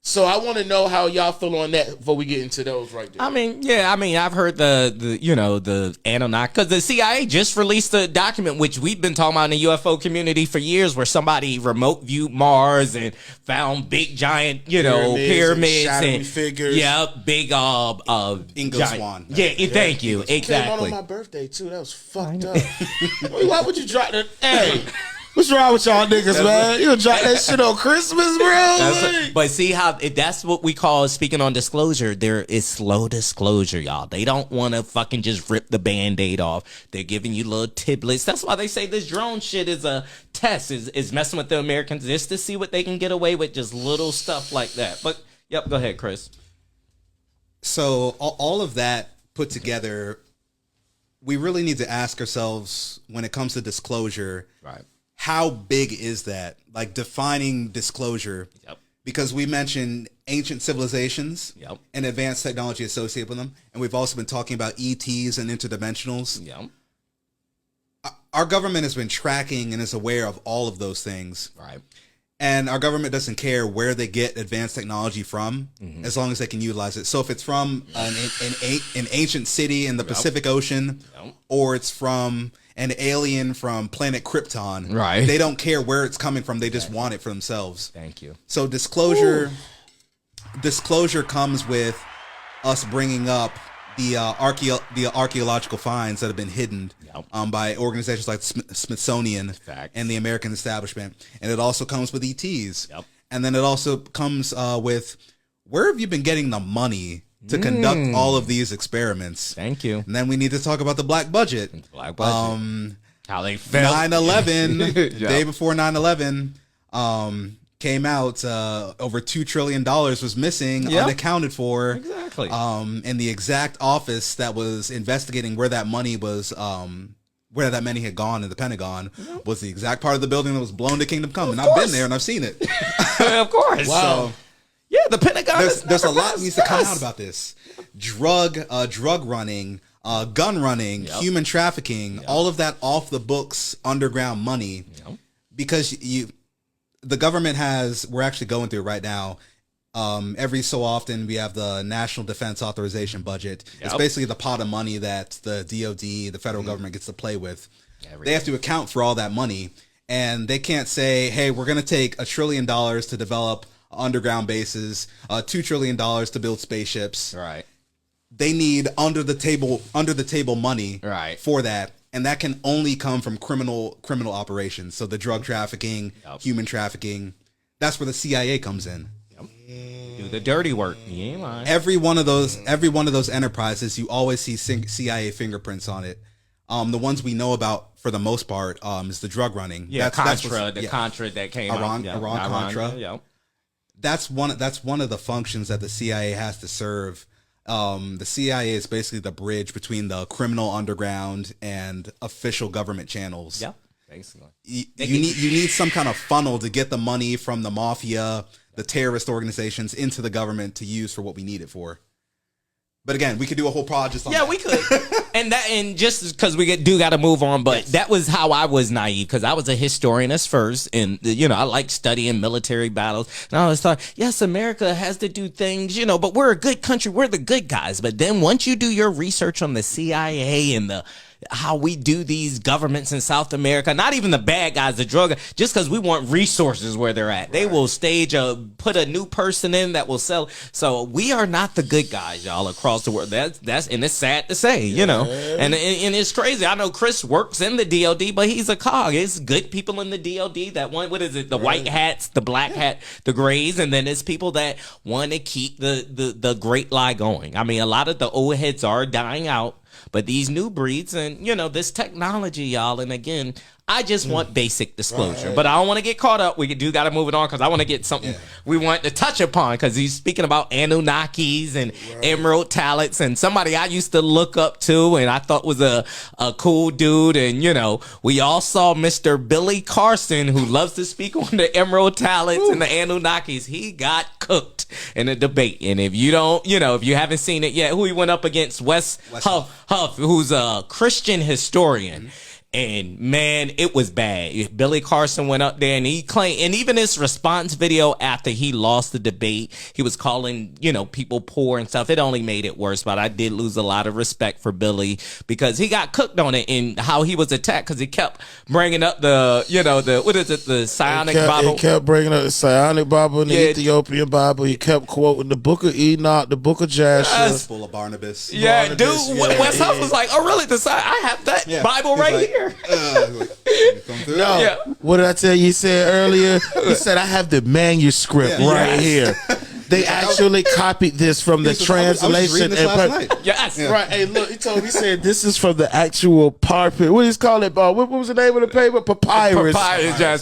So I want to know how y'all feel on that before we get into those right there. I mean, I've heard the Anunnaki, because the CIA just released a document, which we've been talking about in the UFO community for years, where somebody remote viewed Mars and found big giant, pyramids and figures. Yeah, big Ingo Swan. Yeah, thank you. Came out Exactly. on my birthday too. That was fucked up. Why would you drop that? Hey, what's wrong with y'all niggas, man? You drop that shit on Christmas, bro? But see how that's what we call speaking on disclosure. There is slow disclosure, y'all. They don't want to fucking just rip the Band-Aid off. They're giving you little tidbits. That's why they say this drone shit is a test, is messing with the Americans just to see what they can get away with, just little stuff like that. But yep, go ahead, Chris. So all of that put together, we really need to ask ourselves when it comes to disclosure, Right. how big is that? Like defining disclosure. Yep. Because we mentioned ancient civilizations Yep. and advanced technology associated with them. And we've also been talking about ETs and interdimensionals. Yep. Our government has been tracking and is aware of all of those things. Right. And our government doesn't care where they get advanced technology from, as long as they can utilize it. So if it's from an ancient city in the Pacific Ocean, or it's from an alien from planet Krypton, Right. they don't care where it's coming from. They just want it for themselves. Thank you. So disclosure comes with us bringing up the archaeological finds that have been hidden by organizations like Smithsonian and the American establishment, and it also comes with ETs, and then it also comes with where have you been getting the money to conduct all of these experiments? Thank you. And then we need to talk about the black budget. Black budget. How they felt. 9/11, day before 9/11, came out, over $2 trillion was missing, unaccounted for. Exactly. And the exact office that was investigating where that money was, where that money had gone in the Pentagon was the exact part of the building that was blown to Kingdom Come. And I've been there and I've seen it. Of course. Wow. So, yeah, the Pentagon. There's a lot that needs to come out about this. Drug running, gun running, human trafficking, all of that off the books, underground money. Because the government we're actually going through it right now. Every so often we have the National Defense Authorization Budget. It's basically the pot of money that the DOD, the federal government, gets to play with. They have to account for all that money, and they can't say, hey, we're going to take $1 trillion to develop underground bases, $2 trillion to build spaceships. Right. They need under the table money for that. And that can only come from criminal operations. So the drug trafficking, human trafficking, that's where the CIA comes in. Do the dirty work. You ain't lying. Every one of those enterprises, you always see CIA fingerprints on it. The ones we know about for the most part is the drug running. Yeah, Contra that came out. Iran Contra. Yeah. That's one of the functions that the CIA has to serve. The CIA is basically the bridge between the criminal underground and official government channels. Yeah, basically. You need some kind of funnel to get the money from the mafia, the terrorist organizations into the government to use for what we need it for. But again, we could do a whole pod just on that. We could. and just because we do got to move on, but that was how I was naive, because I was a historian at first, and I like studying military battles, and I always thought, yes, America has to do things, but we're a good country, we're the good guys. But then once you do your research on the CIA and how we do these governments in South America, not even the bad guys, the drug, just because we want resources where they're at. Right. They will put a new person in that will sell. So we are not the good guys, y'all, across the world. That's and it's sad to say, and it's crazy. I know Chris works in the DOD, but he's a cog. It's good people in the DOD that want, what is it, the white hats, the black hat, the grays, and then it's people that want to keep the great lie going. I mean, a lot of the old heads are dying out. But these new breeds and, this technology, y'all, and again, I just want basic disclosure. Right. But I don't want to get caught up. We do got to move it on, because I want to get something we want to touch upon, because he's speaking about Anunnakis and emerald talents, and somebody I used to look up to and I thought was a cool dude. And, we all saw Mr. Billy Carson, who loves to speak on the emerald talents and the Anunnakis. He got cooked in a debate. And if you don't, if you haven't seen it yet, who he went up against, Wes Huff, who's a Christian historian. Mm-hmm. And man, it was bad. Billy Carson went up there and he claimed, and even his response video after he lost the debate, he was calling, people poor and stuff. It only made it worse, but I did lose a lot of respect for Billy, because he got cooked on it and how he was attacked, because he kept bringing up the Psionic Bible. He kept bringing up the Psionic Bible and the Ethiopian Bible. He kept quoting the book of Enoch, the book of Joshua. Full of Barnabas. Yeah, Barnabas, dude, Wes Huff was like, oh really? I have that Bible right here. What did I tell you? He said earlier. He said, I have the manuscript right here. They actually copied this from the translation. Yes. Yeah. Right. Hey, look, he said this is from the actual parpet. What is called it? What was the name of the paper? Papyrus.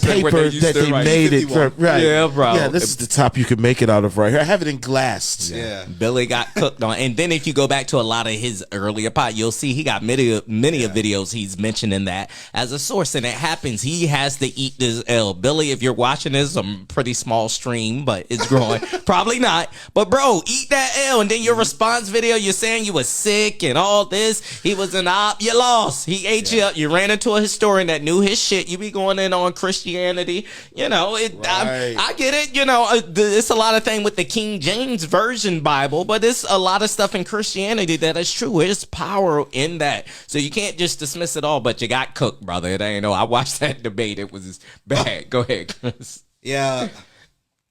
Paper that they made it from. Right. Yeah, bro. Yeah, this is the top you can make it out of right here. I have it in glass. Yeah. Billy got cooked on. And then if you go back to a lot of his earlier pod, you'll see he got many of videos he's mentioning that as a source. And it happens. He has to eat this L. Billy, if you're watching this, a pretty small stream, but it's growing. Probably not, but bro, eat that L. And then your response video, you're saying you were sick and all this. He was an op. You lost. He ate you up. You ran into a historian that knew his shit. You be going in on Christianity. I get it. It's a lot of thing with the King James Version Bible, but it's a lot of stuff in Christianity that is true. There's power in that, so you can't just dismiss it all. But you got cooked, brother. It ain't I watched that debate. It was bad. Go ahead, Chris. Yeah.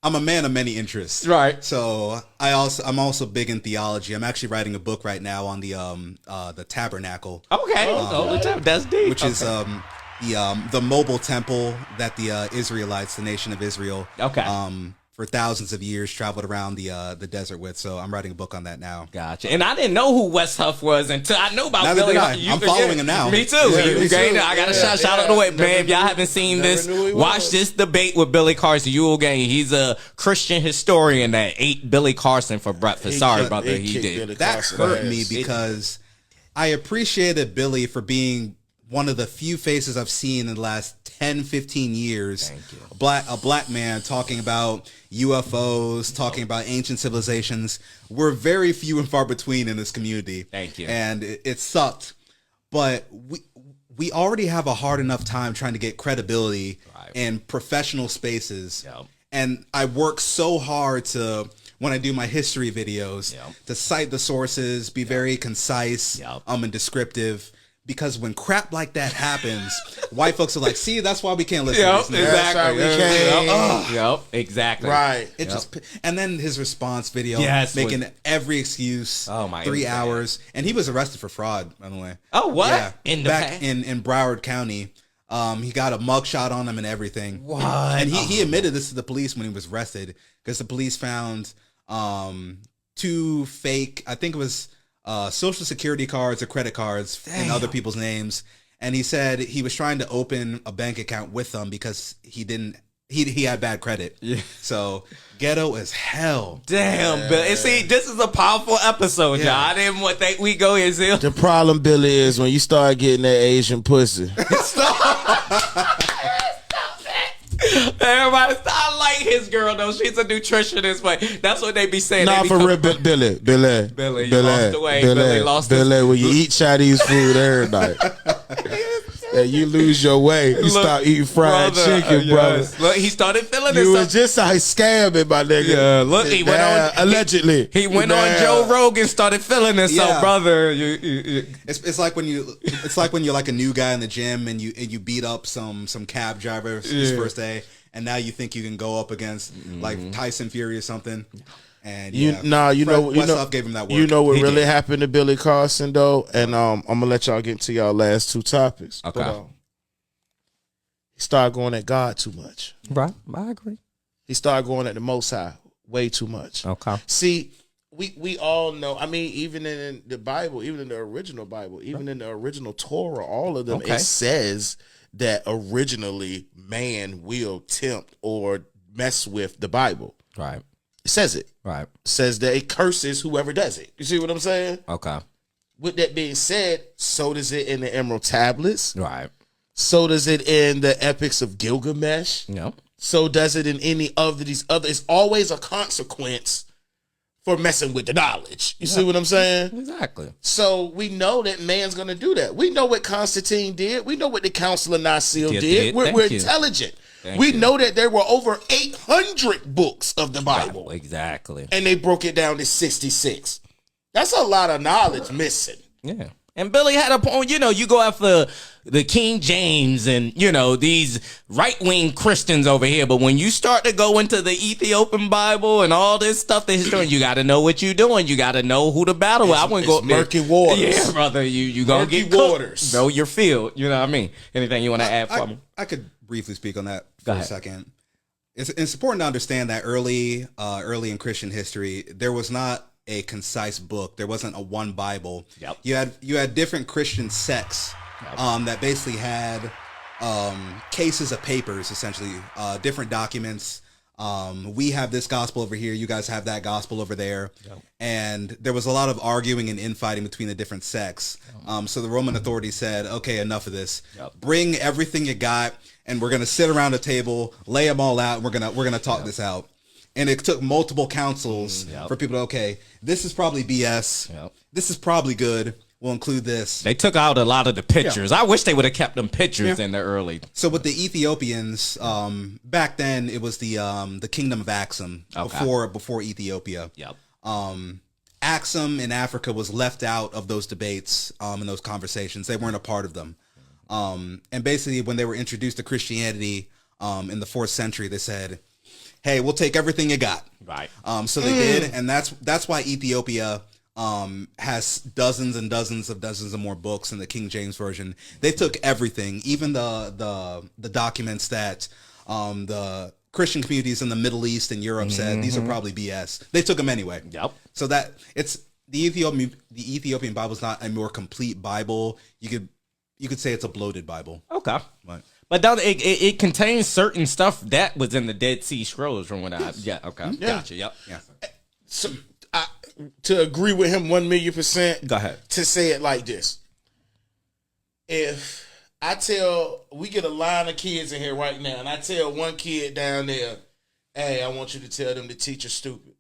I'm a man of many interests. Right. So I'm also big in theology. I'm actually writing a book right now on the tabernacle. Okay. That's deep. Which is the mobile temple that the Israelites, the nation of Israel, for thousands of years traveled around the desert with. So I'm writing a book on that now. Gotcha. And I didn't know who Wes Huff was until I knew about Billy. I'm following him now. Me too. I got a shout out the way, man. If y'all haven't seen this, watch this debate with Billy Carson. You will gain. He's a Christian historian that ate Billy Carson for breakfast. Sorry, brother. He did. That hurt me because I appreciated Billy for being one of the few faces I've seen in the last 10, 15 years. Thank you. A black man talking about UFOs, talking about ancient civilizations. We're very few and far between in this community. Thank you. And it sucked. But we already have a hard enough time trying to get credibility in professional spaces. Yep. And I work so hard when I do my history videos, to cite the sources, be very concise and descriptive. Because when crap like that happens, white folks are like, see, that's why we can't listen to this. Exactly. Exactly. Right. And then his response video, making every excuse, 3 hours. And he was arrested for fraud, by the way. Oh, what? Yeah. In Broward County. He got a mugshot on him and everything. What? And he admitted this to the police when he was arrested, because the police found 2 fake, I think it was social security cards or credit cards in other people's names. And he said he was trying to open a bank account with them because he had bad credit. Yeah. So ghetto as hell. Damn, Billy. See, this is a powerful episode, y'all. I didn't want that we go here, Zil. The problem, Billy, is when you start getting that Asian pussy. Stop that. Everybody stop like like his girl though. She's a nutritionist, but that's what they be saying. Nah, for real, Billy, lost the way. Billy lost his- when you eat Chinese food every night. And you lose your weight. You stop eating fried chicken, brother. Look, he started feeling You himself. was just out scamming, my nigga. Yeah, look, he went on allegedly. He went on Joe Rogan, started feeling himself, brother. It's like when you're like a new guy in the gym and you beat up some cab driver his first day, and now you think you can go up against like Tyson Fury or something. And Westhoff gave him that work. You know what really happened to Billy Carson though, and I'm gonna let y'all get into y'all last two topics. Okay. But, he started going at God too much. Right, I agree. He started going at the Most High way too much. Okay. See, we all know. I mean, even in the Bible, even in the original Bible, even in the original Torah, all of them, it says that originally man will tempt or mess with the Bible. Right. It says it. Right. It says that it curses whoever does it. You see what I'm saying? Okay. With that being said, so does it in the Emerald Tablets. Right. So does it in the Epics of Gilgamesh. Yep. So does it in any of these other. It's always a consequence for messing with the knowledge. You see what I'm saying? Exactly. So we know that man's going to do that. We know what Constantine did. We know what the Council of Nicaea did. We're intelligent. We know that there were over 800 books of the Bible. Exactly. And they broke it down to 66. That's a lot of knowledge missing. Yeah. And Billy had a point. You know, you go after the King James and, you know, these right-wing Christians over here. But when you start to go into the Ethiopian Bible and all this stuff that he's doing, you got to know what you're doing. You got to know who to battle with. I wouldn't go murky waters. Yeah, brother. You going to get waters. Know your field. You know what I mean? Anything you want to add for me? I could briefly speak on that Go for ahead. a second. It's important to understand that early in Christian history, there was not a concise book. There wasn't a one Bible. Yep. You had different Christian sects that basically had cases of papers, essentially, different documents. We have this gospel over here. You guys have that gospel over there. Yep. And there was a lot of arguing and infighting between the different sects. So the Roman authorities said, okay, enough of this. Yep. Bring everything you got, and we're going to sit around a table, lay them all out, and we're going to talk this out. And it took multiple councils for people to, okay, this is probably BS. Yep. This is probably good. We'll include this. They took out a lot of the pictures. I wish they would have kept them pictures in the early. So with the Ethiopians, back then it was the kingdom of Axum before Ethiopia. Yep. Axum in Africa was left out of those debates and those conversations. They weren't a part of them. And basically, when they were introduced to Christianity in the 4th century, they said, "Hey, we'll take everything you got." Right. So they did, and that's why Ethiopia has dozens and dozens of more books in the King James version. They took everything, even the documents that the Christian communities in the Middle East and Europe said these are probably BS. They took them anyway. Yep. So that it's the Ethiopian Bible is not a more complete Bible. You could say it's a bloated Bible. Okay. Right. But it contains certain stuff that was in the Dead Sea Scrolls from what I... Yeah, okay. Yeah. Gotcha, yep. Yeah. So, to agree with him 1,000,000%. Go ahead. To say it like this. If we get a line of kids in here right now, and I tell one kid down there, hey, I want you to tell them the teacher's stupid.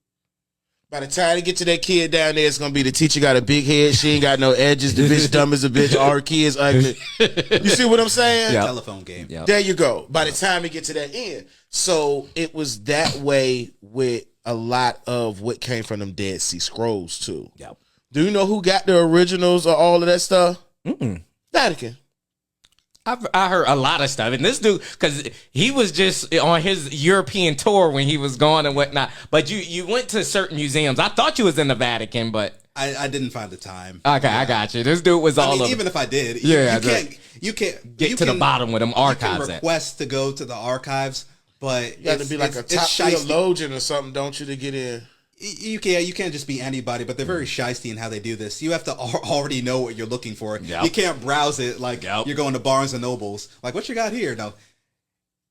By the time they get to that kid down there, it's going to be the teacher got a big head. She ain't got no edges. The bitch dumb as a bitch. Our kids ugly. You see what I'm saying? Yep. Telephone game. Yep. There you go. By the time we get to that end. So it was that way with a lot of what came from them Dead Sea Scrolls too. Yep. Do you know who got the originals of all of that stuff? Vatican. I heard a lot of stuff, and this dude, because he was just on his European tour when he was gone and whatnot. But you went to certain museums. I thought you was in the Vatican, but I didn't find the time. Okay, I got you. This dude was all over. Even if I did, you can't get to the bottom with them archives. You can request to go to the archives, but you got to be like a top theologian or something, don't you, to get in? You can't just be anybody, but they're very shiesty in how they do this. You have to already know what you're looking for. Yep. You can't browse it like you're going to Barnes and Nobles. Like, what you got here? No.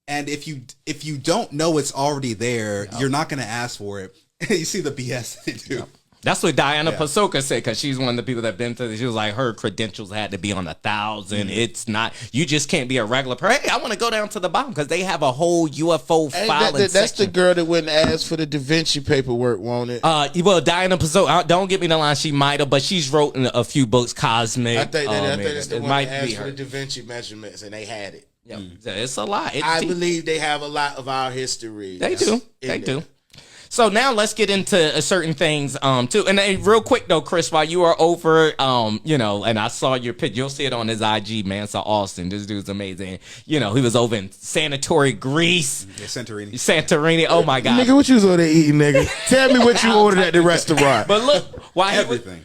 And if you don't know it's already there, you're not going to ask for it. You see the BS they do. That's what Diana Pasoka said, because she's one of the people that been through this. She was like, her credentials had to be on 1,000. It's not, you just can't be a regular person. Hey, I want to go down to the bottom, because they have a whole UFO filing That's section. the girl that went and asked for the Da Vinci paperwork, won't it? Well, Diana Pasoka, don't get me the line, she might have, but she's wrote in a few books, Cosmic. I think that's the it one might that be asked for her. the Da Vinci measurements, and they had it. Yep. It's a lot. I believe they have a lot of our history. They do. They do. So now let's get into certain things too. And then real quick though, Chris, while you are over, and I saw your picture, you'll see it on his IG, Mansaaustin. This dude's amazing. You know, he was over in Sanatory, Greece. Yeah, Santorini. Oh my God. Nigga, what you was over there eating, nigga? Tell me what you ordered at the restaurant. But look, while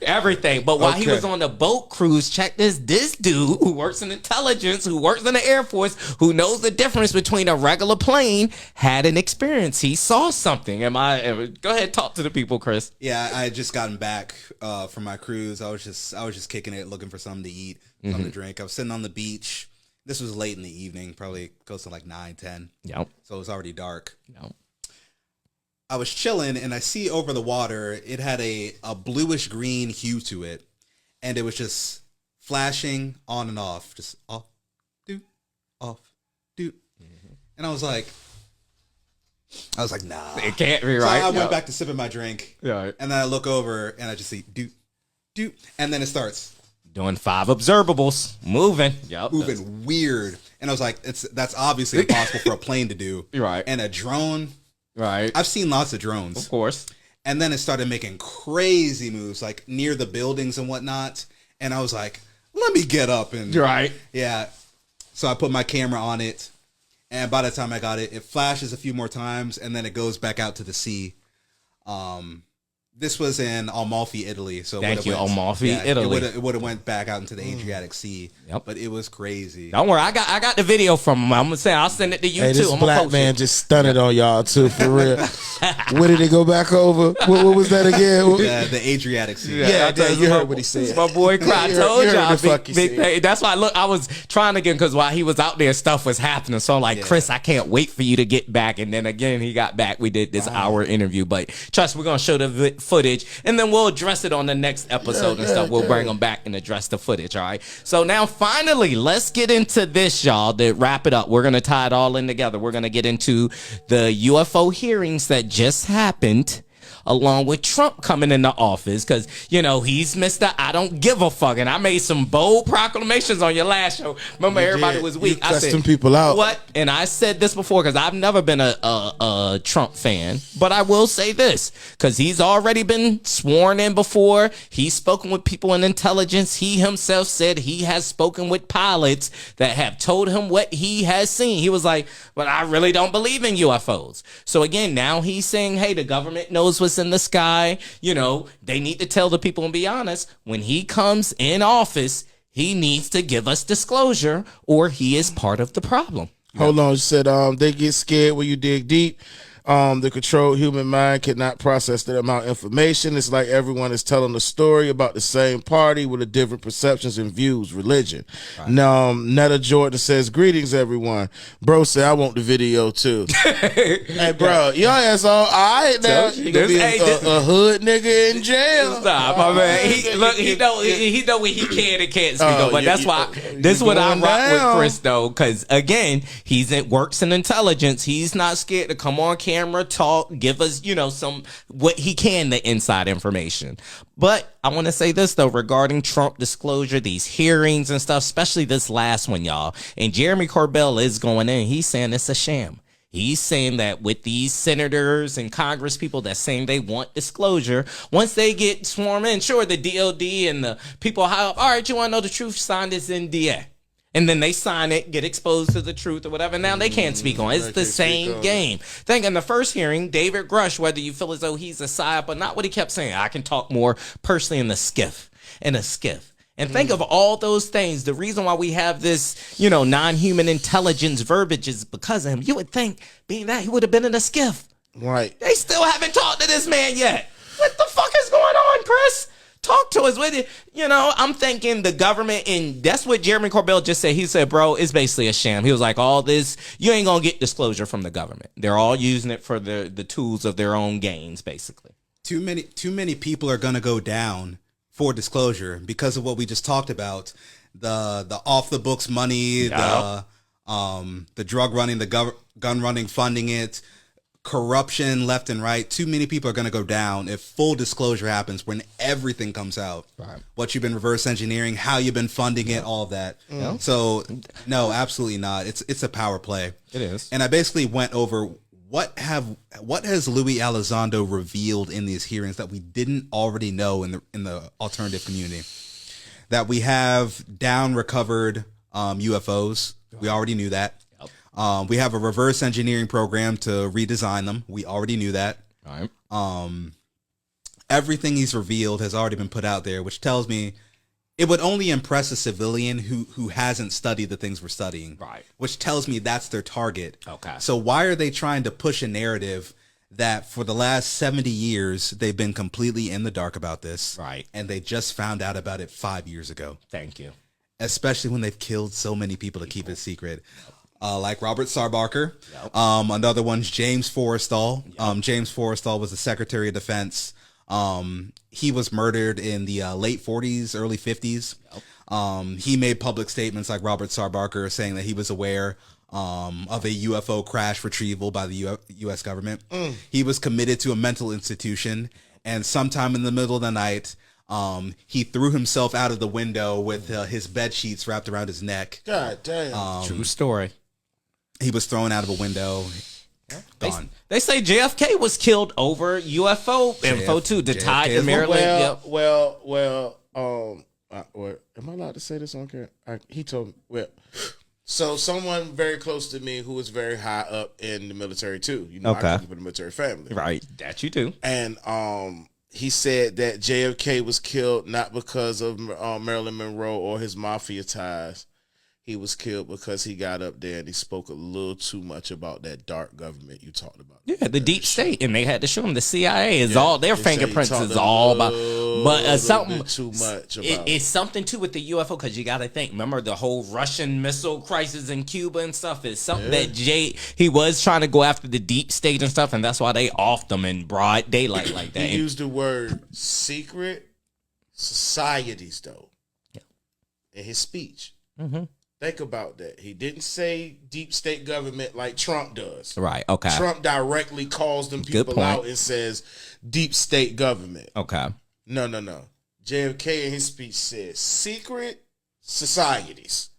everything. But while he was on the boat cruise, check this dude who works in intelligence, who works in the Air Force, who knows the difference between a regular plane, had an experience. He saw something. Go ahead, talk to the people, Chris. Yeah, I had just gotten back from my cruise. I was just kicking it, looking for something to eat, something to drink. I was sitting on the beach. This was late in the evening, probably close to like 9, 10. Yep. So it was already dark. Yep. I was chilling, and I see over the water, it had a bluish green hue to it, and it was just flashing on and off, just off, do, and I was like, nah, It can't be right. So I went back to sipping my drink, Yeah. and then I look over, and I just see do, and then it starts Doing 5 observables, moving. Yep. moving weird, and I was like, that's obviously impossible for a plane to do, Right. And a drone. Right. I've seen lots of drones. Of course. And then it started making crazy moves, like near the buildings and whatnot. And I was like, let me get up. And Right. yeah. So I put my camera on it. And by the time I got it, it flashes a few more times. And then it goes back out to the sea. This was in Amalfi, Italy. So Thank you, Amalfi, Italy. It would have went back out into the Adriatic Sea. Yep. But it was crazy. Don't worry, I got the video from him. I'm gonna say I'll send it to you Hey, too. this I'm black post man it. just stunted on y'all too, for real. Where did it go back over? What was that again? The Adriatic Sea. Yeah, that's you my- heard what he said. My boy Cry You told heard y'all. the fuck he said. Hey, that's why I was trying to get him, because while he was out there, stuff was happening. So I'm like, Chris, I can't wait for you to get back. And then again, he got back. We did this hour interview, but trust, we're gonna show the footage, and then we'll address it on the next episode and stuff. We'll bring them back and address the footage. All right. So now finally, let's get into this, y'all. To wrap it up, we're gonna tie it all in together. We're gonna get into the UFO hearings that just happened, along with Trump coming into office, because, he's Mr. I don't give a fuck. And I made some bold proclamations on your last show. Remember, everybody was weak. I said, people out. What? And I said this before, because I've never been a Trump fan, but I will say this, because he's already been sworn in before. He's spoken with people in intelligence. He himself said he has spoken with pilots that have told him what he has seen. He was like, but I really don't believe in UFOs. So again, now he's saying, hey, the government knows what's in the sky. They need to tell the people and be honest. When he comes in office, he needs to give us disclosure, or he is part of the problem. Hold on, you said they get scared when you dig deep. The controlled human mind cannot process that amount of information. It's like everyone is telling a story about the same party with a different perceptions and views, religion. Right. Now, Netta Jordan says, greetings, everyone. Bro said, I want the video, too. Hey, bro, your ass all right now. You gonna be a hood nigga in jail. Stop, my man. He know what he can and can't speak on, but that's why this is what I rock with Chris, though, because, again, works in intelligence. He's not scared to come on camera, talk, give us, some what he can, the inside information. But I want to say this, though, regarding Trump disclosure, these hearings and stuff, especially this last one, y'all. And Jeremy Corbell is going in. He's saying it's a sham. He's saying that with these senators and Congress people that saying they want disclosure, once they get sworn in, sure, the DOD and the people, all right, you want to know the truth, sign this NDA. And then they sign it, get exposed to the truth or whatever. Now they can't speak on it. It's the same game. Think in the first hearing, David Grush, whether you feel as though he's a psyop or not, what he kept saying, I can talk more personally in a skiff. And think of all those things. The reason why we have this, non-human intelligence verbiage is because of him. You would think, being that, he would have been in a skiff. Right. They still haven't talked to this man yet. What the fuck is going on, Chris? Talk to us with it. I'm thinking the government, and that's what Jeremy Corbell just said. He said, bro, it's basically a sham. He was like, all this, you ain't going to get disclosure from the government. They're all using it for the tools of their own gains, basically. Too many people are gonna go down for disclosure because of what we just talked about. The off the books money, the drug running, the gun running, funding it, corruption left and right. Too many people are going to go down if full disclosure happens when everything comes out. Right. What you've been reverse engineering, how you've been funding it, all of that. Yeah. So no, absolutely not. It's a power play. It is. And I basically went over what has Louis Elizondo revealed in these hearings that we didn't already know in the alternative community. That we have down recovered UFOs. We already knew that. We have a reverse engineering program to redesign them. We already knew that. All right. Everything he's revealed has already been put out there, which tells me it would only impress a civilian who hasn't studied the things we're studying. Right. Which tells me that's their target. Okay. So why are they trying to push a narrative that for the last 70 years, they've been completely in the dark about this? Right. And they just found out about it 5 years ago. Thank you. Especially when they've killed so many people to keep it secret. Like Robert Sarbarker. Yep. Another one's James Forrestal. Yep. James Forrestal was the Secretary of Defense. He was murdered in the late 40s, early 50s. Yep. He made public statements like Robert Sarbarker saying that he was aware of a UFO crash retrieval by the U.S. government. He was committed to a mental institution, and sometime in the middle of the night, he threw himself out of the window with his bed sheets wrapped around his neck. God damn. True story. He was thrown out of a window. Gone. They say JFK was killed over UFO info too. To tie to Maryland. Well, am I allowed to say this on camera? He told me. So someone very close to me who was very high up in the military too. You know, Okay. I come from the military family, Right. That you do. and he said that JFK was killed not because of Marilyn Monroe or his mafia ties. He was killed because he got up there and he spoke a little too much about that dark government you talked about. Yeah, the deep state, and they had to show them the CIA is all their fingerprints is all about. But something too much about it's something too with the UFO because you got to think. Remember the whole Russian missile crisis in Cuba and stuff is something that he was trying to go after the deep state and stuff, and that's why they offed them in broad daylight like that. He used the word secret societies though, in his speech. Mm-hmm. Think about that. He didn't say deep state government like Trump does. Right. Okay. Trump directly calls them people out and says deep state government. Okay. No. JFK in his speech said secret societies.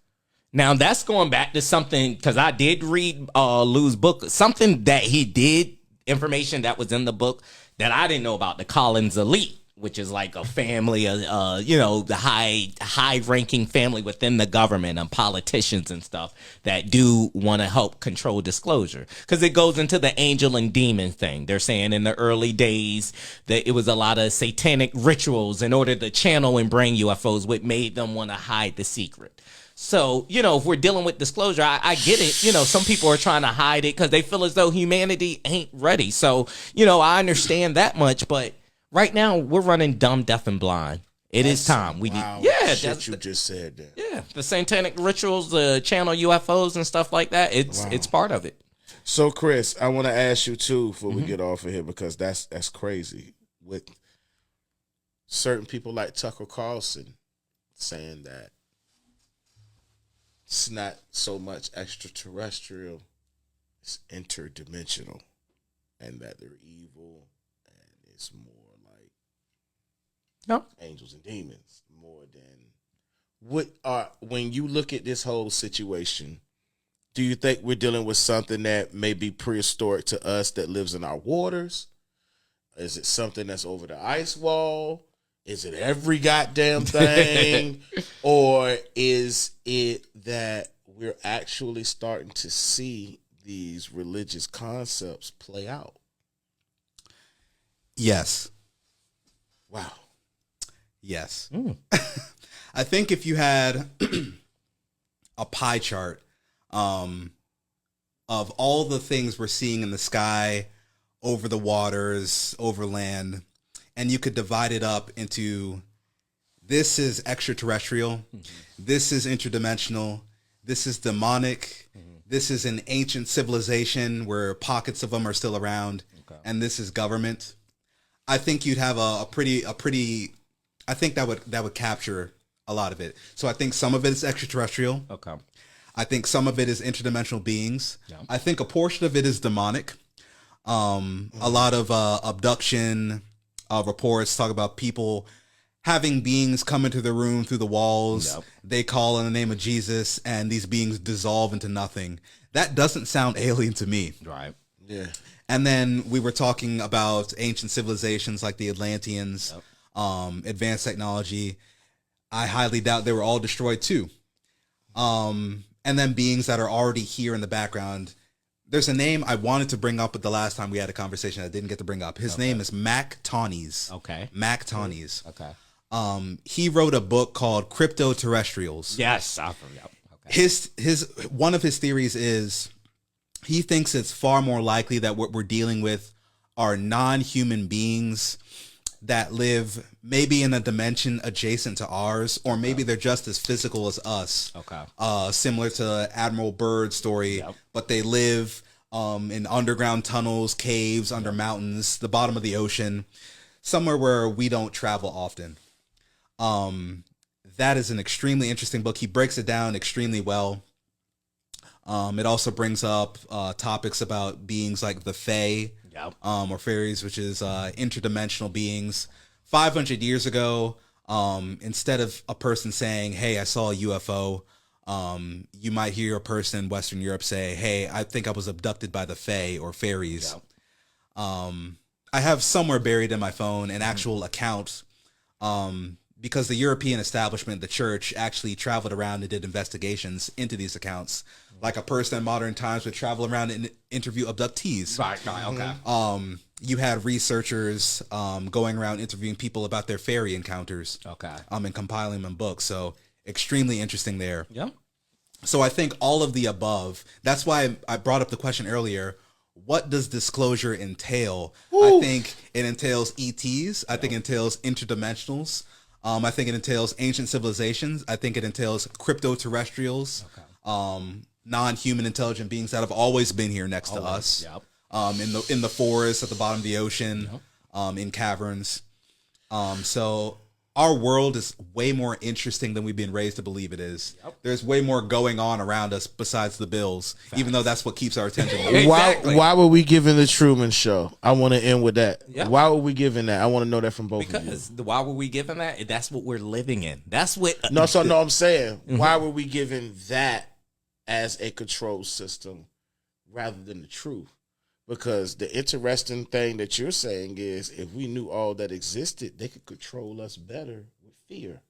Now that's going back to something because I did read Lou's book. Something that he did, information that was in the book that I didn't know about, the Collins elite, which is like a family, the high-ranking family within the government and politicians and stuff that do want to help control disclosure. Because it goes into the angel and demon thing. They're saying in the early days that it was a lot of satanic rituals in order to channel and bring UFOs, which made them want to hide the secret. So, if we're dealing with disclosure, I get it. Some people are trying to hide it because they feel as though humanity ain't ready. So, I understand that much, but right now, we're running dumb, deaf, and blind. It is time. We wow, need, yeah. Shit you just said that. Yeah, the satanic rituals, the channel UFOs and stuff like that. It's part of it. So, Chris, I want to ask you too before we get off of here because that's crazy. With certain people like Tucker Carlson saying that it's not so much extraterrestrial, it's interdimensional, and that they're evil, and it's more angels and demons more than when you look at this whole situation, do you think we're dealing with something that may be prehistoric to us that lives in our waters? Is it something that's over the ice wall? Is it every goddamn thing? Or is it that we're actually starting to see these religious concepts play out? Yes. Wow. Yes. I think if you had a pie chart of all the things we're seeing in the sky, over the waters, over land, and you could divide it up into this is extraterrestrial, this is interdimensional, this is demonic, this is an ancient civilization where pockets of them are still around, and this is government. I think you'd have a pretty. I think that would capture a lot of it. So I think some of it is extraterrestrial. Okay. I think some of it is interdimensional beings. Yeah. I think a portion of it is demonic. A lot of abduction reports talk about people having beings come into the room through the walls. Yep. They call in the name of Jesus, and these beings dissolve into nothing. That doesn't sound alien to me. Right. Yeah. And then we were talking about ancient civilizations like the Atlanteans, advanced technology. I highly doubt they were all destroyed too. And then beings that are already here in the background. There's a name I wanted to bring up at the last time we had a conversation I didn't get to bring up. His name is Mac Tawney's. Okay. Mac Tawney's. Okay. He wrote a book called Crypto Terrestrials. Yes, I forgot. Okay. His one of his theories is he thinks it's far more likely that what we're dealing with are non-human beings that live maybe in a dimension adjacent to ours, or maybe they're just as physical as us. Okay. Similar to Admiral Byrd's story, but they live in underground tunnels, caves, under mountains, the bottom of the ocean, somewhere where we don't travel often. That is an extremely interesting book. He breaks it down extremely well. It also brings up topics about beings like the Fae, or fairies, which is interdimensional beings. 500 years ago, instead of a person saying, "Hey, I saw a UFO," you might hear a person in Western Europe say, "Hey, I think I was abducted by the Fae or fairies." I have somewhere buried in my phone an actual account, because the European establishment, the church, actually traveled around and did investigations into these accounts. Like a person in modern times would travel around and interview abductees. Right. Okay. You had researchers going around interviewing people about their fairy encounters. Okay. And compiling them in books. So extremely interesting there. Yeah. So I think all of the above. That's why I brought up the question earlier. What does disclosure entail? I think it entails ETs. I think it entails interdimensionals. I think it entails ancient civilizations. I think it entails crypto terrestrials. Okay. Non-human intelligent beings that have always been here next to us. Yep. In the forest, at the bottom of the ocean, in caverns. So our world is way more interesting than we've been raised to believe it is. Yep. There's way more going on around us besides the bills, even though that's what keeps our attention. Exactly. Why were we given the Truman Show? I want to end with that. Yeah. Why were we given that? I want to know that from both of you. Because why were we given that? That's what we're living in. That's what. No, I'm saying, why were we given that as a control system rather than the truth? Because the interesting thing that you're saying is, if we knew all that existed, they could control us better with fear.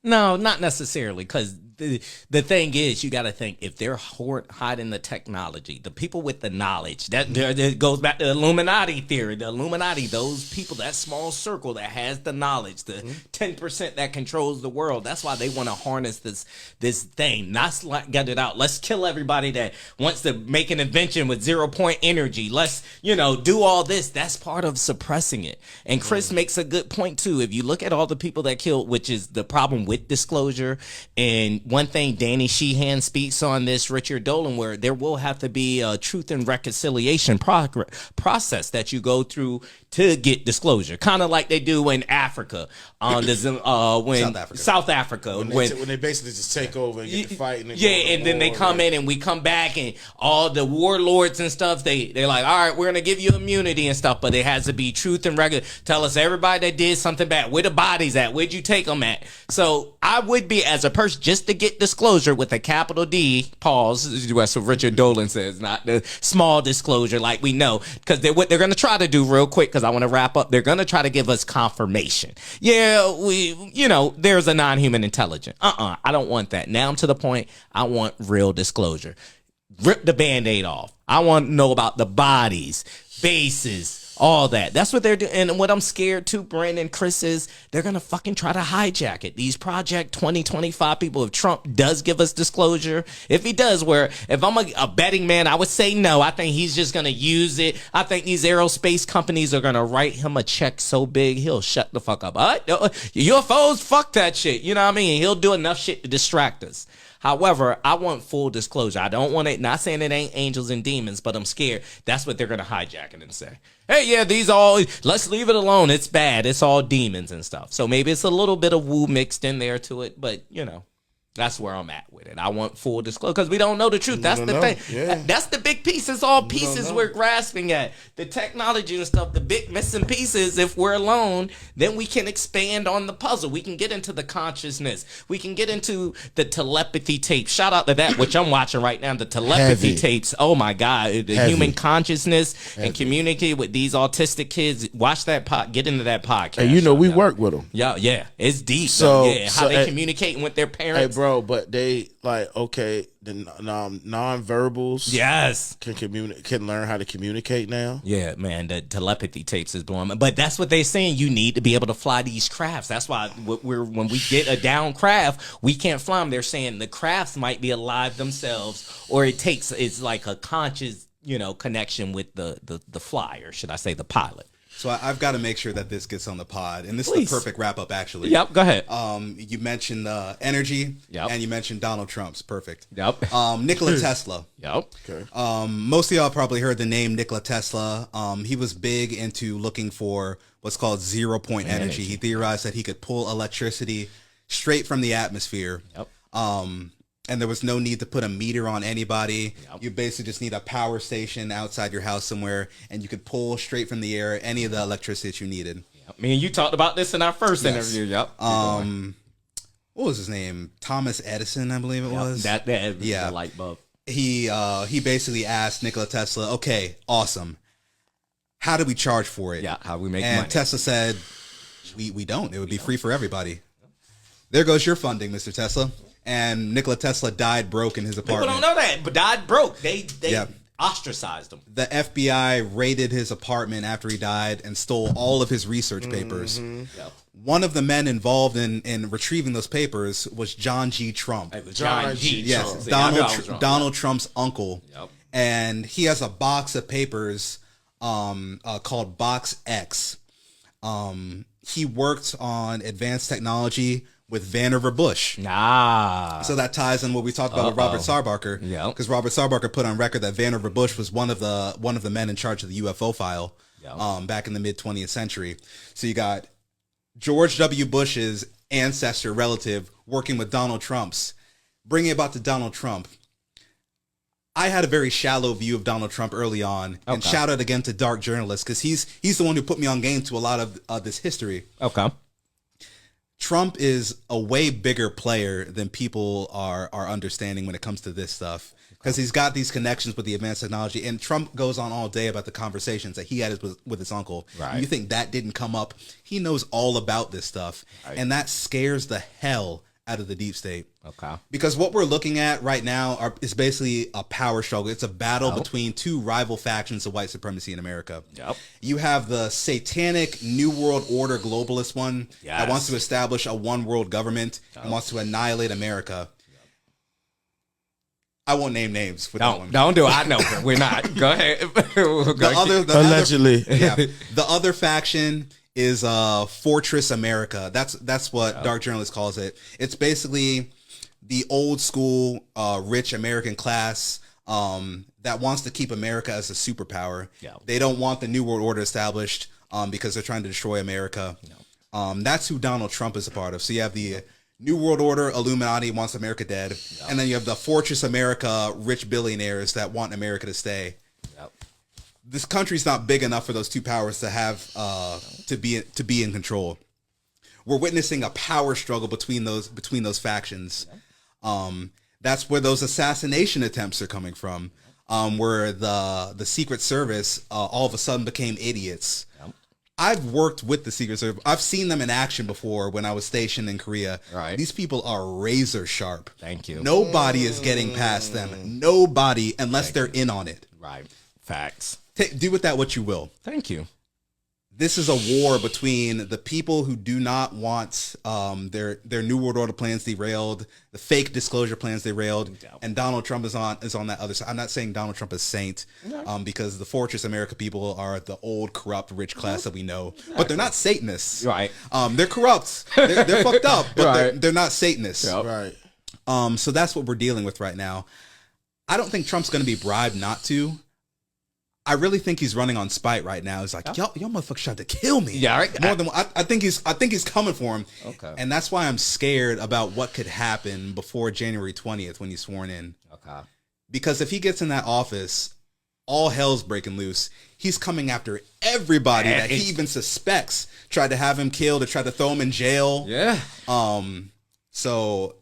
No, not necessarily, because the thing is, you got to think, if they're hiding the technology, the people with the knowledge, that goes back to the Illuminati theory. The Illuminati, those people, that small circle that has the knowledge, the 10% that controls the world. That's why they want to harness this thing. Not like get it out. Let's kill everybody that wants to make an invention with 0-point energy. Let's do all this. That's part of suppressing it. And Chris makes a good point too. If you look at all the people that killed, which is the problem with disclosure, and one thing Danny Sheehan speaks on this, Richard Dolan, where there will have to be a truth and reconciliation process that you go through to get disclosure, kind of like they do in Africa, South Africa, when they basically just take over and get to fight, and then they come in and we come back and all the warlords and stuff, they're like, all right, we're gonna give you immunity and stuff, but it has to be truth and regular. Tell us everybody that did something bad, where the bodies at, where'd you take them at? So I would be, as a person, just to get disclosure with a capital D, pause, that's what Richard Dolan says, not the small disclosure like we know, because what they're gonna try to do real quick, because I want to wrap up, they're going to try to give us confirmation. Yeah, there's a non-human intelligence. I don't want that. Now I'm to the point, I want real disclosure. Rip the Band-Aid off. I want to know about the bodies, bases, all that. That's what they're doing. And what I'm scared to, Brandon, Chris, is they're going to fucking try to hijack it. These Project 2025 people, if Trump does give us disclosure, if he does, where if I'm a betting man, I would say no. I think he's just going to use it. I think these aerospace companies are going to write him a check so big, he'll shut the fuck up. UFOs, fuck that shit. You know what I mean? He'll do enough shit to distract us. However, I want full disclosure. I don't want it, not saying it ain't angels and demons, but I'm scared that's what they're going to hijack it and say. Hey, yeah, these all, let's leave it alone. It's bad. It's all demons and stuff. So maybe it's a little bit of woo mixed in there to it, but you know. That's where I'm at with it. I want full disclosure because we don't know the truth. That's the thing. Yeah. That's the big piece. It's all pieces we're grasping at. The technology and stuff, the big missing pieces, if we're alone, then we can expand on the puzzle. We can get into the consciousness. We can get into the telepathy tapes. Shout out to that, which I'm watching right now, the telepathy tapes. Oh, my God. The human consciousness and communicate with these autistic kids. Watch that get into that podcast. And you know, we work with them. Yeah. It's deep. So, how they communicating with their parents. Bro, but they like the non-verbals. Yes, can learn how to communicate now. Yeah, man, the telepathy tapes is blowing. But that's what they're saying. You need to be able to fly these crafts. That's why when we get a down craft, we can't fly them. They're saying the crafts might be alive themselves, or it's like a conscious connection with the flyer. Should I say the pilot? So I've got to make sure that this gets on the pod, and this Please. is the perfect wrap up, actually. Yep, go ahead. You mentioned energy, and you mentioned Donald Trump's perfect. Yep. Nikola Tesla. Yep. Okay. Most of y'all probably heard the name Nikola Tesla. He was big into looking for what's called 0-point energy. He theorized that he could pull electricity straight from the atmosphere. Yep. And there was no need to put a meter on anybody. Yep. You basically just need a power station outside your house somewhere, and you could pull straight from the air any of the electricity that you needed. Yep. Me and you talked about this in our first interview. Yep. What was his name? Thomas Edison, I believe it was. That was the light bulb. He basically asked Nikola Tesla, okay, awesome. How do we charge for it? Yeah, how we make money? money. Tesla said, we don't. It would be free for everybody. There goes your funding, Mr. Tesla. And Nikola Tesla died broke in his apartment. People don't know that, but died broke. They ostracized him. The FBI raided his apartment after he died and stole all of his research papers. Yep. One of the men involved in retrieving those papers was John G. Trump. It was John G. Yes, Trump. Donald Trump's uncle. Yep. And he has a box of papers called Box X. He worked on advanced technology with Vannevar Bush. So that ties in what we talked about with Robert Sarbarker. Yeah. Because Robert Sarbarker put on record that Vannevar Bush was one of the men in charge of the UFO file back in the mid 20th century. So you got George W. Bush's ancestor relative working with Donald Trump's. Bringing it back to Donald Trump. I had a very shallow view of Donald Trump early on, and shout out again to Dark Journalist because he's the one who put me on game to a lot of this history. Okay. Trump is a way bigger player than people are understanding when it comes to this stuff because he's got these connections with the advanced technology, and Trump goes on all day about the conversations that he had with his uncle. Right. You think that didn't come up? He knows all about this stuff, and that scares the hell out of the deep state. Okay. Because what we're looking at right now is basically a power struggle. It's a battle between two rival factions of white supremacy in America. Yep. You have the satanic New World Order globalist one that wants to establish a one world government and wants to annihilate America. I won't name names for that one. Don't do it. I know, but we're not. Go ahead. Allegedly. The other faction is Fortress America. That's what Dark Journalist calls it. It's basically the old school rich American class that wants to keep America as a superpower. They don't want the New World Order established because they're trying to destroy America. That's who Donald Trump is a part of. So you have the New World Order, Illuminati wants America dead. And then you have the Fortress America, rich billionaires that want America to stay. This country's not big enough for those two powers to have to be in control. We're witnessing a power struggle between those factions. That's where those assassination attempts are coming from. Where the Secret Service all of a sudden became idiots. I've worked with the Secret Service. I've seen them in action before when I was stationed in Korea. Right. These people are razor sharp. Thank you. Nobody is getting past them. Nobody, unless they're in on it. Right. Facts. Do with that what you will. Thank you. This is a war between the people who do not want their New World Order plans derailed, the fake disclosure plans derailed, and Donald Trump is on that other side. I'm not saying Donald Trump is saint, because the Fortress America people are the old, corrupt, rich class that we know, but they're not Satanists. Right. They're corrupt. They're fucked up, but they're not Satanists. Right. So that's what we're dealing with right now. I don't think Trump's going to be bribed not to. I really think he's running on spite right now. He's like, y'all motherfuckers tried to kill me. Yeah, right. More than I think he's coming for him. Okay. And that's why I'm scared about what could happen before January 20th when he's sworn in. Okay. Because if he gets in that office, all hell's breaking loose. He's coming after everybody that he even suspects tried to have him killed or tried to throw him in jail. Yeah. So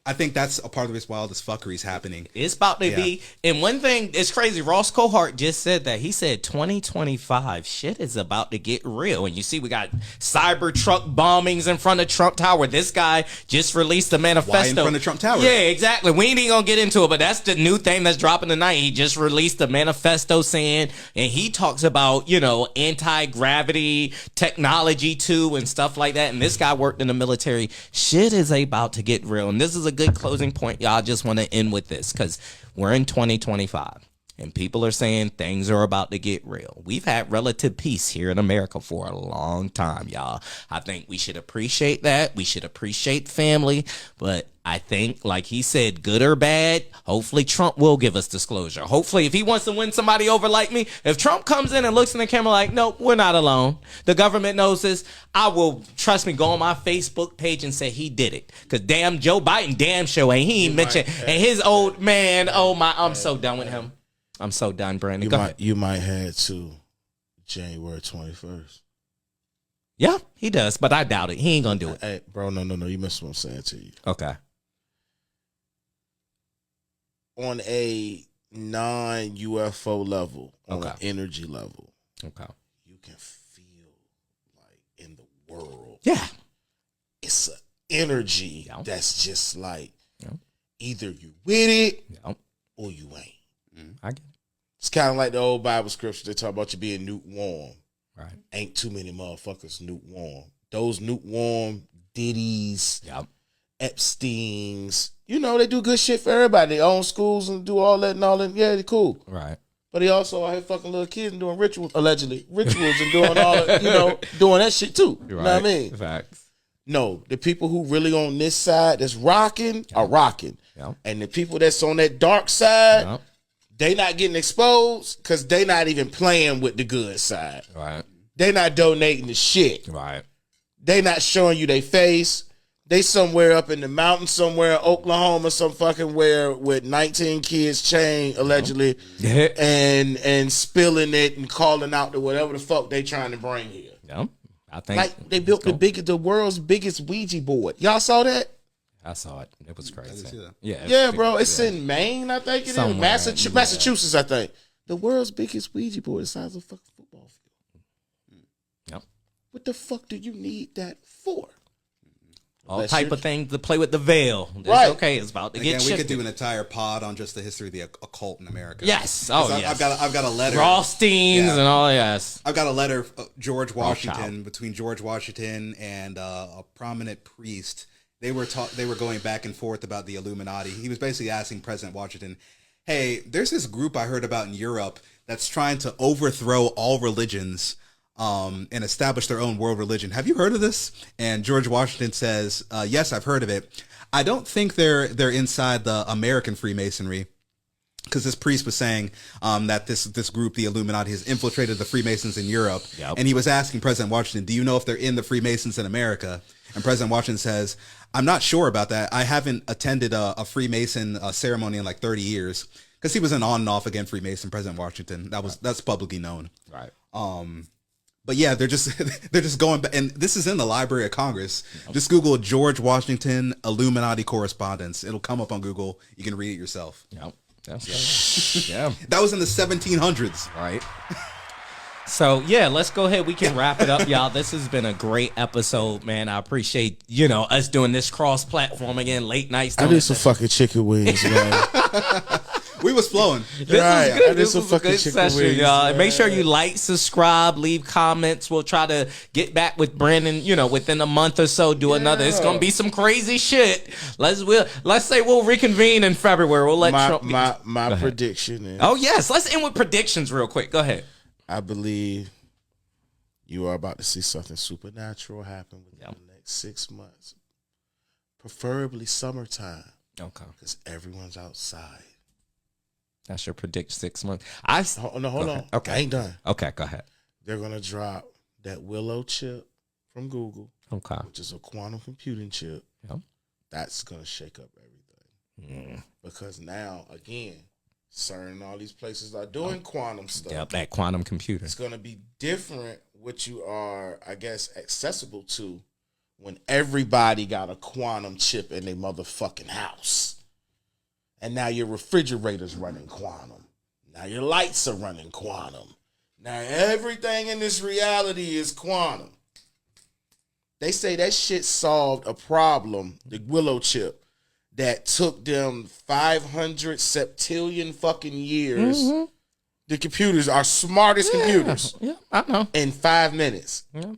I think that's a part of the reason why all this fuckery is happening. It's about to be. And one thing, it's crazy. Ross Cohart just said that. He said 2025, shit is about to get real. And you see, we got cyber truck bombings in front of Trump Tower. This guy just released a manifesto. Why in front of Trump Tower? Yeah, exactly. We ain't even gonna get into it, but that's the new thing that's dropping tonight. He just released a manifesto saying, and he talks about, anti-gravity technology too and stuff like that. And this guy worked in the military. Shit is about to get real. And this is a good closing point. Y'all, just want to end with this because we're in 2025 and people are saying things are about to get real. We've had relative peace here in America for a long time, y'all. I think we should appreciate that. We should appreciate family. But I think, like he said, good or bad, hopefully Trump will give us disclosure. Hopefully, if he wants to win somebody over like me, if Trump comes in and looks in the camera like, nope, we're not alone. The government knows this. I will, trust me, go on my Facebook page and say he did it. Because damn, Joe Biden damn sure ain't. He ain't mentioned. And his old man, I'm so done with him. I'm so done, Brandon. Go ahead. You might have to January 21st. Yeah, he does, but I doubt it. He ain't gonna do it. Hey, bro, no. You missed what I'm saying to you. Okay. On a non-UFO level, on Okay. an energy level, Okay. you can feel like in the world. Yeah. It's an energy Yeah. that's just like Yeah. either you with it Yeah. or you ain't. I get it. It's kind of like the old Bible scripture. They talk about you being lukewarm. Right. Ain't too many motherfuckers lukewarm. Those lukewarm Diddy's, Yep. Epstein's, they do good shit for everybody. They own schools and do all that and all that. Yeah, they're cool. Right. But he also out here fucking little kids and doing rituals, allegedly. Rituals and doing all that, doing that shit too. You know what I mean? Facts. No, the people who really on this side that's rocking are rocking. Yep. And the people that's on that dark side, Yep. they not getting exposed because they not even playing with the good side. Right. They not donating the shit. Right. They not showing you their face. They somewhere up in the mountains, somewhere in Oklahoma, some fucking where with 19 kids chained allegedly, Yeah. and spilling it and calling out to whatever the fuck they trying to bring here. Yep. I think Like they built the world's biggest Ouija board. Y'all saw that? I saw it. It was crazy. see that. Yeah. Yeah, bro. It's in Maine, I think it is. Somewhere, Massachusetts, I think. The world's biggest Ouija board the size of a fucking football field. Yep. What the fuck do you need that for? All Unless type you're- of things to play with the veil. It's Right. okay. It's about to Again, get we could shifted. do an entire pod on just the history of the occult in America. Yes. Oh, 'Cause yes. I've got a letter. Rothsteins Yeah. and all. Yes. I've got a letter, George child. Washington, between George Washington and a prominent priest. They were going back and forth about the Illuminati. He was basically asking President Washington, "Hey, there's this group I heard about in Europe that's trying to overthrow all religions and establish their own world religion. Have you heard of this?" And George Washington says, "Yes, I've heard of it. I don't think they're inside the American Freemasonry." Because this priest was saying that this group, the Illuminati, has infiltrated the Freemasons in Europe. Yep. And he was asking President Washington, "Do you know if they're in the Freemasons in America?" And President Washington says, "I'm not sure about that. I haven't attended a Freemason ceremony in like 30 years." Because he was an on and off again Freemason, President Washington. That's publicly known. Right. But yeah, they're just going back, and this is in the Library of Congress. Just Google George Washington Illuminati correspondence. It'll come up on Google. You can read it yourself. Yep. That's yeah. That was in the 1700s. Right. So yeah, let's go ahead. We can wrap it up, y'all. This has been a great episode, man. I appreciate us doing this cross platform again, late nights. I did some fucking chicken wings, man. We was flowing. This Right. is good. I did This some was a fucking good chicken session, wings, y'all. man. Make sure you like, subscribe, leave comments. We'll try to get back with Brandon, within a month or so. Do another. It's gonna be some crazy shit. Let's say we'll reconvene in February. We'll let Trump. My prediction is, Oh yes, let's end with predictions real quick. Go ahead. I believe you are about to see something supernatural happen within the next 6 months, preferably summertime. Okay. Because everyone's outside. That's your predict 6 months. Hold on. Okay. I ain't done. Okay, go ahead. They're going to drop that Willow chip from Google, Okay. which is a quantum computing chip. Yep. That's going to shake up everything. Because now, again, CERN and all these places are doing quantum stuff. Yep, that quantum computer. It's going to be different what you are, I guess, accessible to when everybody got a quantum chip in their motherfucking house. And now your refrigerator's running quantum. Now your lights are running quantum. Now everything in this reality is quantum. They say that shit solved a problem, the Willow chip, that took them 500 septillion fucking years. Mm-hmm. The computers are smartest computers. Yeah, I know. In 5 minutes. Yeah.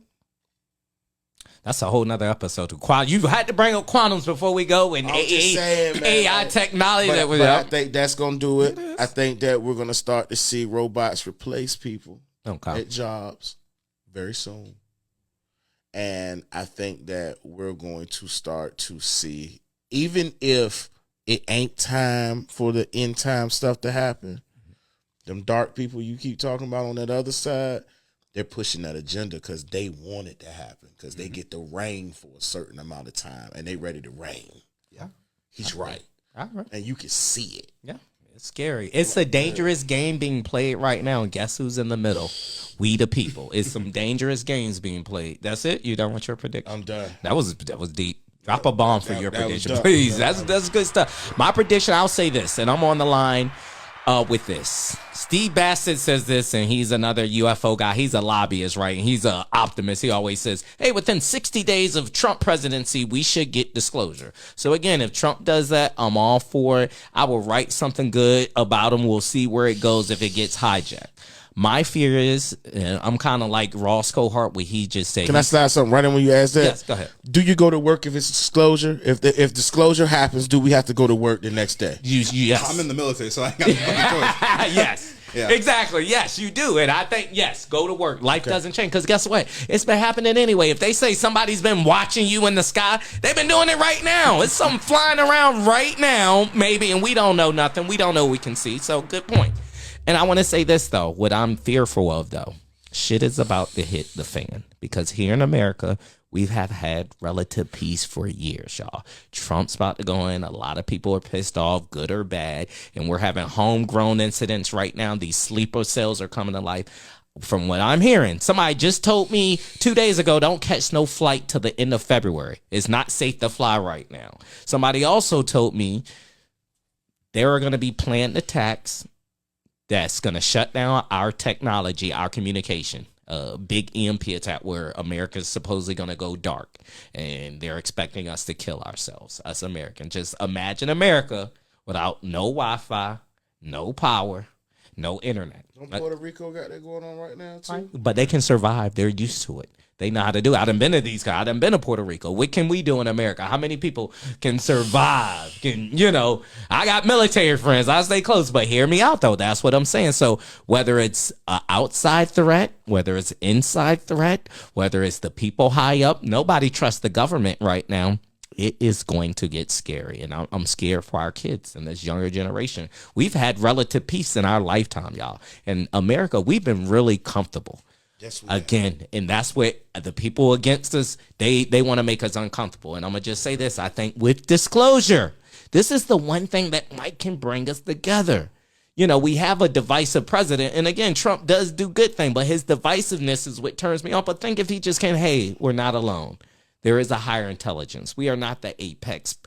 That's a whole nother episode. You had to bring up quantums before we go and AI technology. But I think that's going to do it. I think that we're going to start to see robots replace people at jobs very soon. And I think that we're going to start to see, even if it ain't time for the end time stuff to happen, them dark people you keep talking about on that other side, they're pushing that agenda because they want it to happen, because they get to reign for a certain amount of time and they ready to reign. Yeah. He's right. All right. And you can see it. Yeah. It's scary. It's a dangerous game being played right now. And guess who's in the middle? We the people. It's some dangerous games being played. That's it? You done with your prediction? I'm done. That was deep. Drop a bomb for your prediction, done. please. That's good stuff. My prediction, I'll say this, and I'm on the line with this. Steve Bassett says this, and he's another UFO guy. He's a lobbyist, right? And he's an optimist. He always says, hey, within 60 days of Trump presidency, we should get disclosure. So again, if Trump does that, I'm all for it. I will write something good about him. We'll see where it goes if it gets hijacked. My fear is, I'm kind of like Ross Cohart, where he just said. Can I slide something right in when you ask that? Yes, go ahead. Do you go to work if it's disclosure? If disclosure happens, do we have to go to work the next day? Yes. I'm in the military, so I got no choice. Yes. Yeah. Exactly. Yes, you do. And I think, yes, go to work. Life doesn't change. Because guess what? It's been happening anyway. If they say somebody's been watching you in the sky, they've been doing it right now. It's something flying around right now, maybe, and we don't know nothing. We don't know what we can see. So good point. And I want to say this, though. What I'm fearful of, though, shit is about to hit the fan. Because here in America, we have had relative peace for years, y'all. Trump's about to go in. A lot of people are pissed off, good or bad. And we're having homegrown incidents right now. These sleeper cells are coming to life. From what I'm hearing, somebody just told me 2 days ago, don't catch no flight till the end of February. It's not safe to fly right now. Somebody also told me there are going to be planned attacks that's going to shut down our technology, our communication. Big EMP attack where America's supposedly going to go dark. And they're expecting us to kill ourselves, us Americans. Just imagine America without no Wi-Fi, no power, no internet. Don't Puerto Rico got that going on right now, too? But they can survive. They're used to it. They know how to do it. I done been to these guys. I done been to Puerto Rico. What can we do in America? How many people can survive? I got military friends. I stay close. But hear me out, though. That's what I'm saying. So whether it's an outside threat, whether it's inside threat, whether it's the people high up, nobody trusts the government right now. It is going to get scary. And I'm scared for our kids and this younger generation. We've had relative peace in our lifetime, y'all. In America, we've been really comfortable. Yes, again, and that's what the people against us, they want to make us uncomfortable. And I'm going to just say this. I think with disclosure, this is the one thing that can bring us together. We have a divisive president. And again, Trump does do good things, but his divisiveness is what turns me on. But think if he just came, hey, we're not alone. There is a higher intelligence. We are not the apex,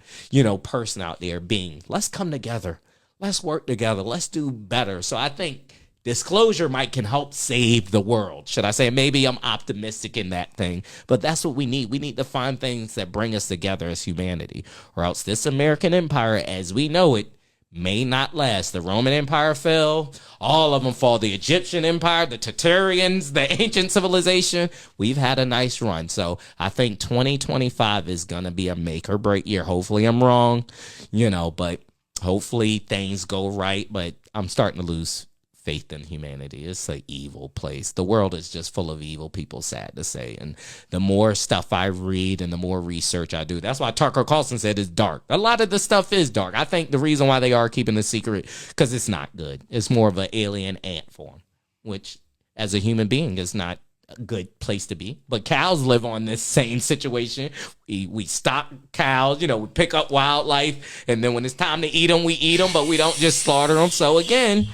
person out there being. Let's come together. Let's work together. Let's do better. So I think disclosure can help save the world. Should I say? Maybe I'm optimistic in that thing, but that's what we need. We need to find things that bring us together as humanity, or else this American empire, as we know it, may not last. The Roman Empire fell. All of them fall. The Egyptian Empire, the Tartarians, the ancient civilization. We've had a nice run. So I think 2025 is going to be a make or break year. Hopefully I'm wrong, but hopefully things go right. But I'm starting to lose faith in humanity. It's an evil place. The world is just full of evil people, sad to say. And the more stuff I read and the more research I do, that's why Tucker Carlson said it's dark. A lot of the stuff is dark. I think the reason why they are keeping the secret, because it's not good. It's more of an alien ant form, which as a human being is not a good place to be. But cows live on this same situation. We stop cows, we pick up wildlife, and then when it's time to eat them, we eat them, but we don't just slaughter them. So again,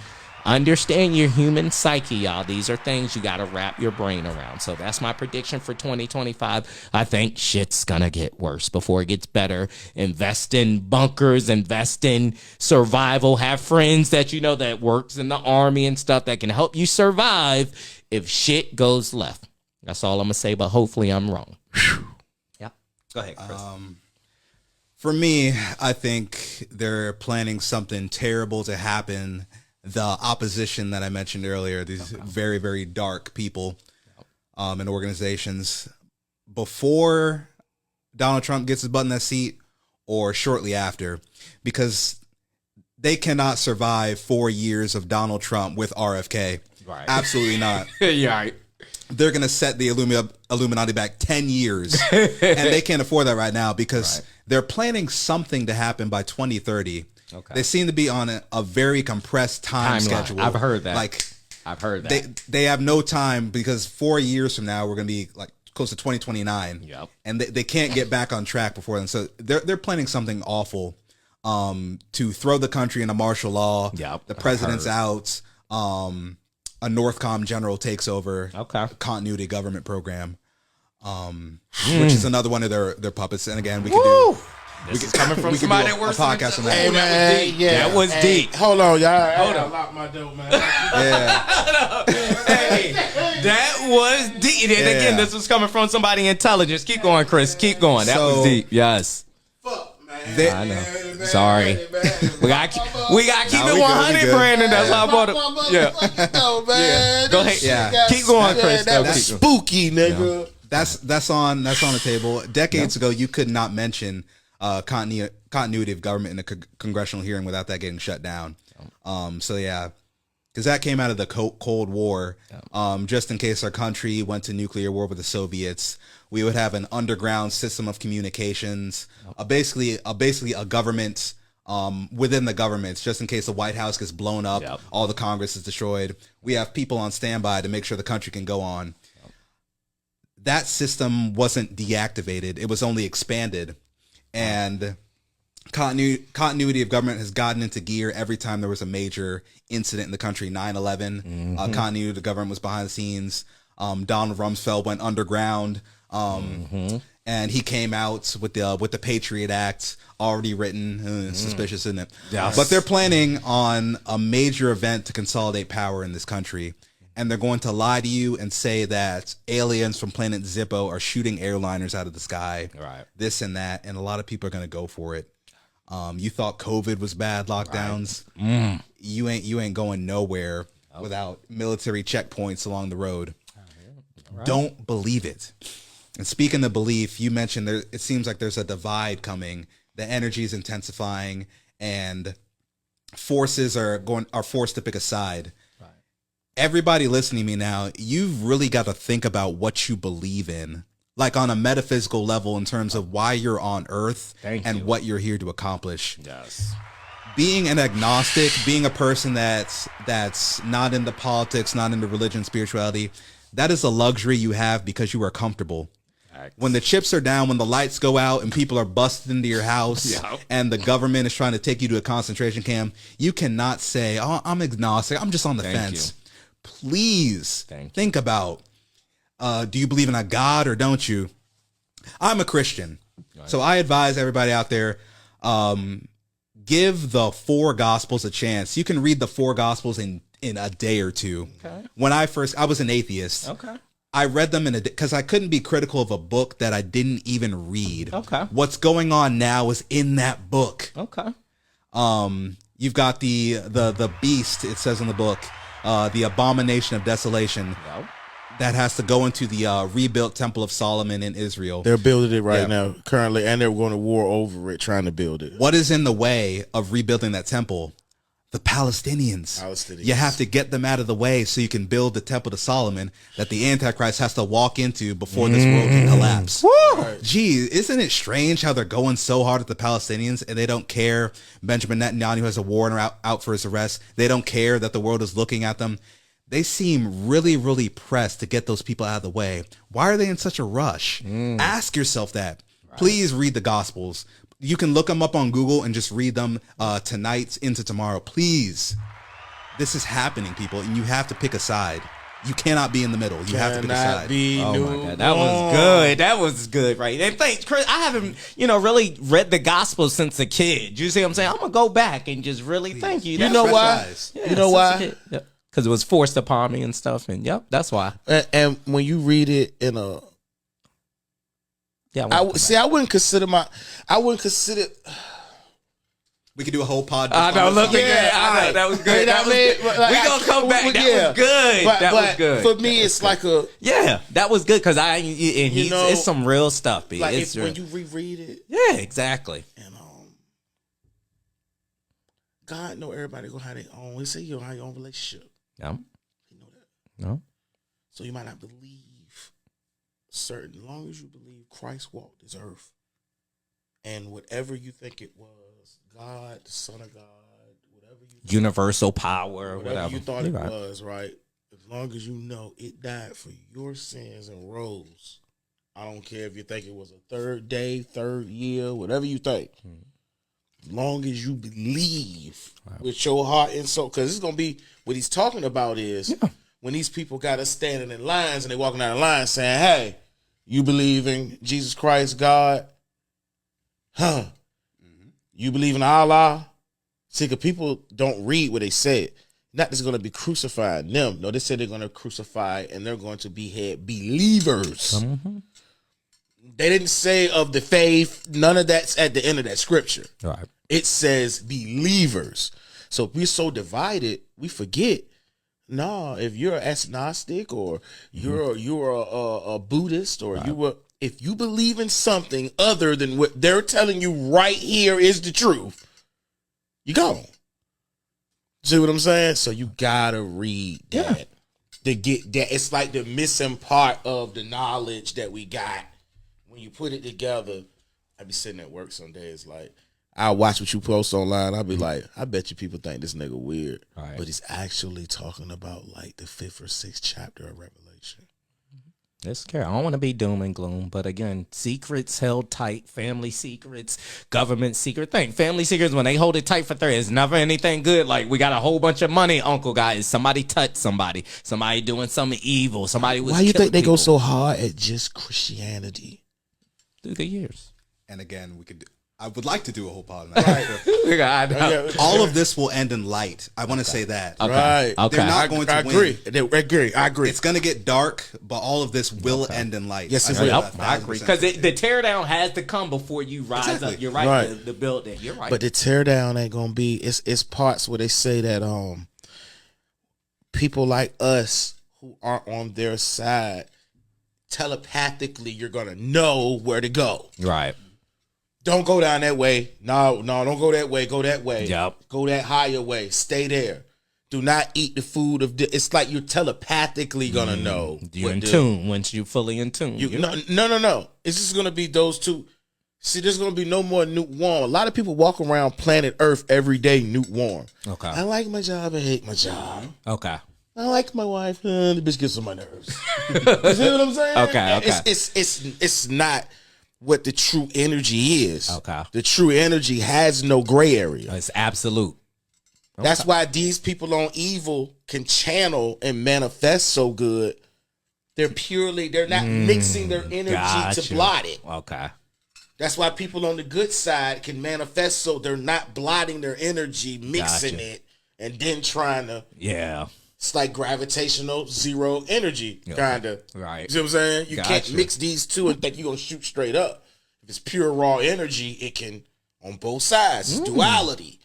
understand your human psyche, y'all. These are things you got to wrap your brain around. So that's my prediction for 2025. I think shit's going to get worse before it gets better. Invest in bunkers, invest in survival, have friends that that works in the army and stuff that can help you survive if shit goes left. That's all I'm going to say, but hopefully I'm wrong. Yeah. Go ahead, Chris. For me, I think they're planning something terrible to happen. The opposition that I mentioned earlier, these very, very dark people and organizations, before Donald Trump gets his butt in that seat or shortly after, because they cannot survive 4 years of Donald Trump with RFK. Right. Absolutely not. Yeah, right. They're going to set the Illuminati back 10 years, and they can't afford that right now because they're planning something to happen by 2030. Okay. They seem to be on a very compressed time schedule. I've heard that. I've heard that. They have no time because 4 years from now, we're going to be like close to 2029. Yep. And they can't get back on track before then. So they're planning something awful to throw the country into martial law. Yep. The president's out. A Northcom general takes over. Okay. A continuity government program, which is another one of their puppets. And again, we could do... This is coming from somebody that works a podcast on that. Hey, man, that was deep. Hold on, y'all. Hold on. Lock my door, man. Yeah. Hey, that was deep. And again, this was coming from somebody intelligent. Keep going, Chris. Keep going. That was deep. Yes. Fuck, man. I know. Sorry. We got to keep it 100, Brandon. That's how I bought it. Yeah. Go ahead. Yeah. Keep going, Chris. That was spooky, nigga. Yeah. That's on the table. Decades ago, you could not mention continuity of government in a congressional hearing without that getting shut down. So yeah, because that came out of the Cold War. Just in case our country went to nuclear war with the Soviets, we would have an underground system of communications, basically a government within the government, just in case the White House gets blown up, all the Congress is destroyed. We have people on standby to make sure the country can go on. That system wasn't deactivated; it was only expanded. And continuity of government has gotten into gear every time there was a major incident in the country. 9/11, continuity of government was behind the scenes. Donald Rumsfeld went underground, and he came out with the Patriot Act already written. Suspicious, isn't it? Yes. But they're planning on a major event to consolidate power in this country. And they're going to lie to you and say that aliens from planet Zippo are shooting airliners out of the sky, this and that, and a lot of people are going to go for it. You thought COVID was bad lockdowns. You ain't going nowhere without military checkpoints along the road. Don't believe it. And speaking of belief, you mentioned it seems like there's a divide coming. The energy is intensifying, and forces are forced to pick a side. Everybody listening to me now, you've really got to think about what you believe in, like on a metaphysical level in terms of why you're on Earth and what you're here to accomplish. Yes. Being an agnostic, being a person that's not into politics, not into religion, spirituality, that is a luxury you have because you are comfortable. When the chips are down, when the lights go out and people are busted into your house and the government is trying to take you to a concentration camp, you cannot say, oh, I'm agnostic, I'm just on the fence. Please think about, do you believe in a God or don't you? I'm a Christian. So I advise everybody out there, give the 4 Gospels a chance. You can read the 4 Gospels in a day or two. When I was an atheist. I read them because I couldn't be critical of a book that I didn't even read. What's going on now is in that book. You've got the beast, it says in the book, the abomination of desolation that has to go into the rebuilt Temple of Solomon in Israel. They're building it right now, currently, and they're going to war over it, trying to build it. What is in the way of rebuilding that temple? The Palestinians. You have to get them out of the way so you can build the Temple to Solomon that the Antichrist has to walk into before this world can collapse. Right. Gee, isn't it strange how they're going so hard at the Palestinians and they don't care Benjamin Netanyahu has a warrant out for his arrest. They don't care that the world is looking at them. They seem really, really pressed to get those people out of the way. Why are they in such a rush? Ask yourself that. Right. Please read the Gospels. You can look them up on Google and just read them tonight into tomorrow. Please. This is happening, people, and you have to pick a side. You cannot be in the middle. You have to pick a side. Oh my God, that was good. That was good, right? And thanks, Chris. I haven't, really read the Gospel since a kid. You see what I'm saying? I'm gonna go back and just really thank you. You know why? Yeah, you know why? Because it was forced upon me and stuff, and that's why. And when you read it in a I wouldn't consider. We could do a whole pod. I know. Look, I know that was good. We gonna come back. That was good. That was good. For me, it's like a that was good because it's some real stuff. Like when you reread it. Yeah, exactly. And God know everybody gonna have their own. He said you have your own relationship. Yeah, you know that. No, so you might not believe certain. As long as you believe Christ walked this earth, and whatever you think it was, God, the Son of God, whatever you universal power, whatever you thought it was, right? As long as you know it died for your sins and rose. I don't care if you think it was a third day, third year, whatever you think. As long as you believe with your heart and soul, because it's gonna be what he's talking about is when these people got us standing in lines and they walking down the line saying, "Hey, you believe in Jesus Christ, God? Huh? You believe in Allah?" See, because people don't read what they said. Not that's going to be crucifying them. No, they said they're going to crucify and they're going to behead believers. They didn't say of the faith. None of that's at the end of that scripture. Right. It says believers. So if we're so divided, we forget. No, if you're an agnostic or you're a Buddhist or if you believe in something other than what they're telling you right here is the truth, you gone. See what I'm saying? So you gotta read that to get that. It's like the missing part of the knowledge that we got. When you put it together, I be sitting at work some days like, I'll watch what you post online. I'll be like, I bet you people think this nigga weird. Right. But he's actually talking about like the 5th or 6th chapter of Revelation. That's scary. I don't want to be doom and gloom, but again, secrets held tight, family secrets, government secret thing. Family secrets, when they hold it tight for 30, it's never anything good. Like, we got a whole bunch of money, uncle guys. Somebody touched somebody doing something evil. Somebody was. Why you think they go so hard at just Christianity? Through the years. And again, I would like to do a whole pod. All of this will end in light. I want to say that. Okay. Right. Okay. They're not going to win. I agree. It's going to get dark, but all of this will end in light. Yes, it will. I agree. Because the teardown has to come before you rise up. You're right. The building. You're right. But the teardown ain't going to be, it's parts where they say that people like us who aren't on their side, telepathically, you're going to know where to go. Right. Don't go down that way. No, don't go that way. Go that way. Yep. Go that higher way. Stay there. Do not eat the food of. It's like you're telepathically gonna know. You're in tune once you're fully in tune. No. It's just gonna be those two. See, there's gonna be no more Newt Warm. A lot of people walk around planet Earth every day Newt Warm. Okay. I like my job. I hate my job. Okay. I like my wife. The bitch gets on my nerves. You see what I'm saying? Okay. It's not what the true energy is. Okay. The true energy has no gray area. It's absolute. Okay. That's why these people on evil can channel and manifest so good. They're not mixing their energy to blot it. Okay. That's why people on the good side can manifest so they're not blotting their energy, mixing it, and then trying to. Yeah. It's like gravitational zero energy, kind of. Right. You see what I'm saying? You can't mix these two and think you're going to shoot straight up. If it's pure raw energy, it can, on both sides. It's duality.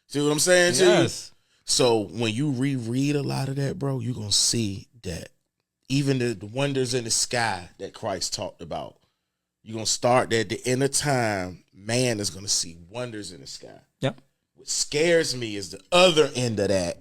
See what I'm saying? Yes. So when you reread a lot of that, bro, you're going to see that even the wonders in the sky that Christ talked about, you're going to start that at the end of time, man is going to see wonders in the sky. Yep. What scares me is the other end of that,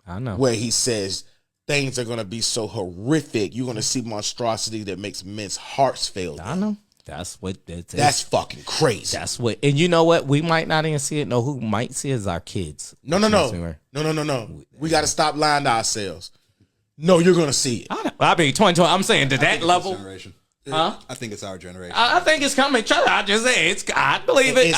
I know. where he says things are going to be so horrific. You're going to see monstrosity that makes men's hearts fail. I know. That's what that's fucking crazy. That's what, and you know what? We might not even see it. No, who might see it is our kids. No. We got to stop lying to ourselves. No, you're going to see it. I mean, 2020. I'm saying to that level. Huh? I think it's our generation. I think it's coming. I just say it's. I believe it.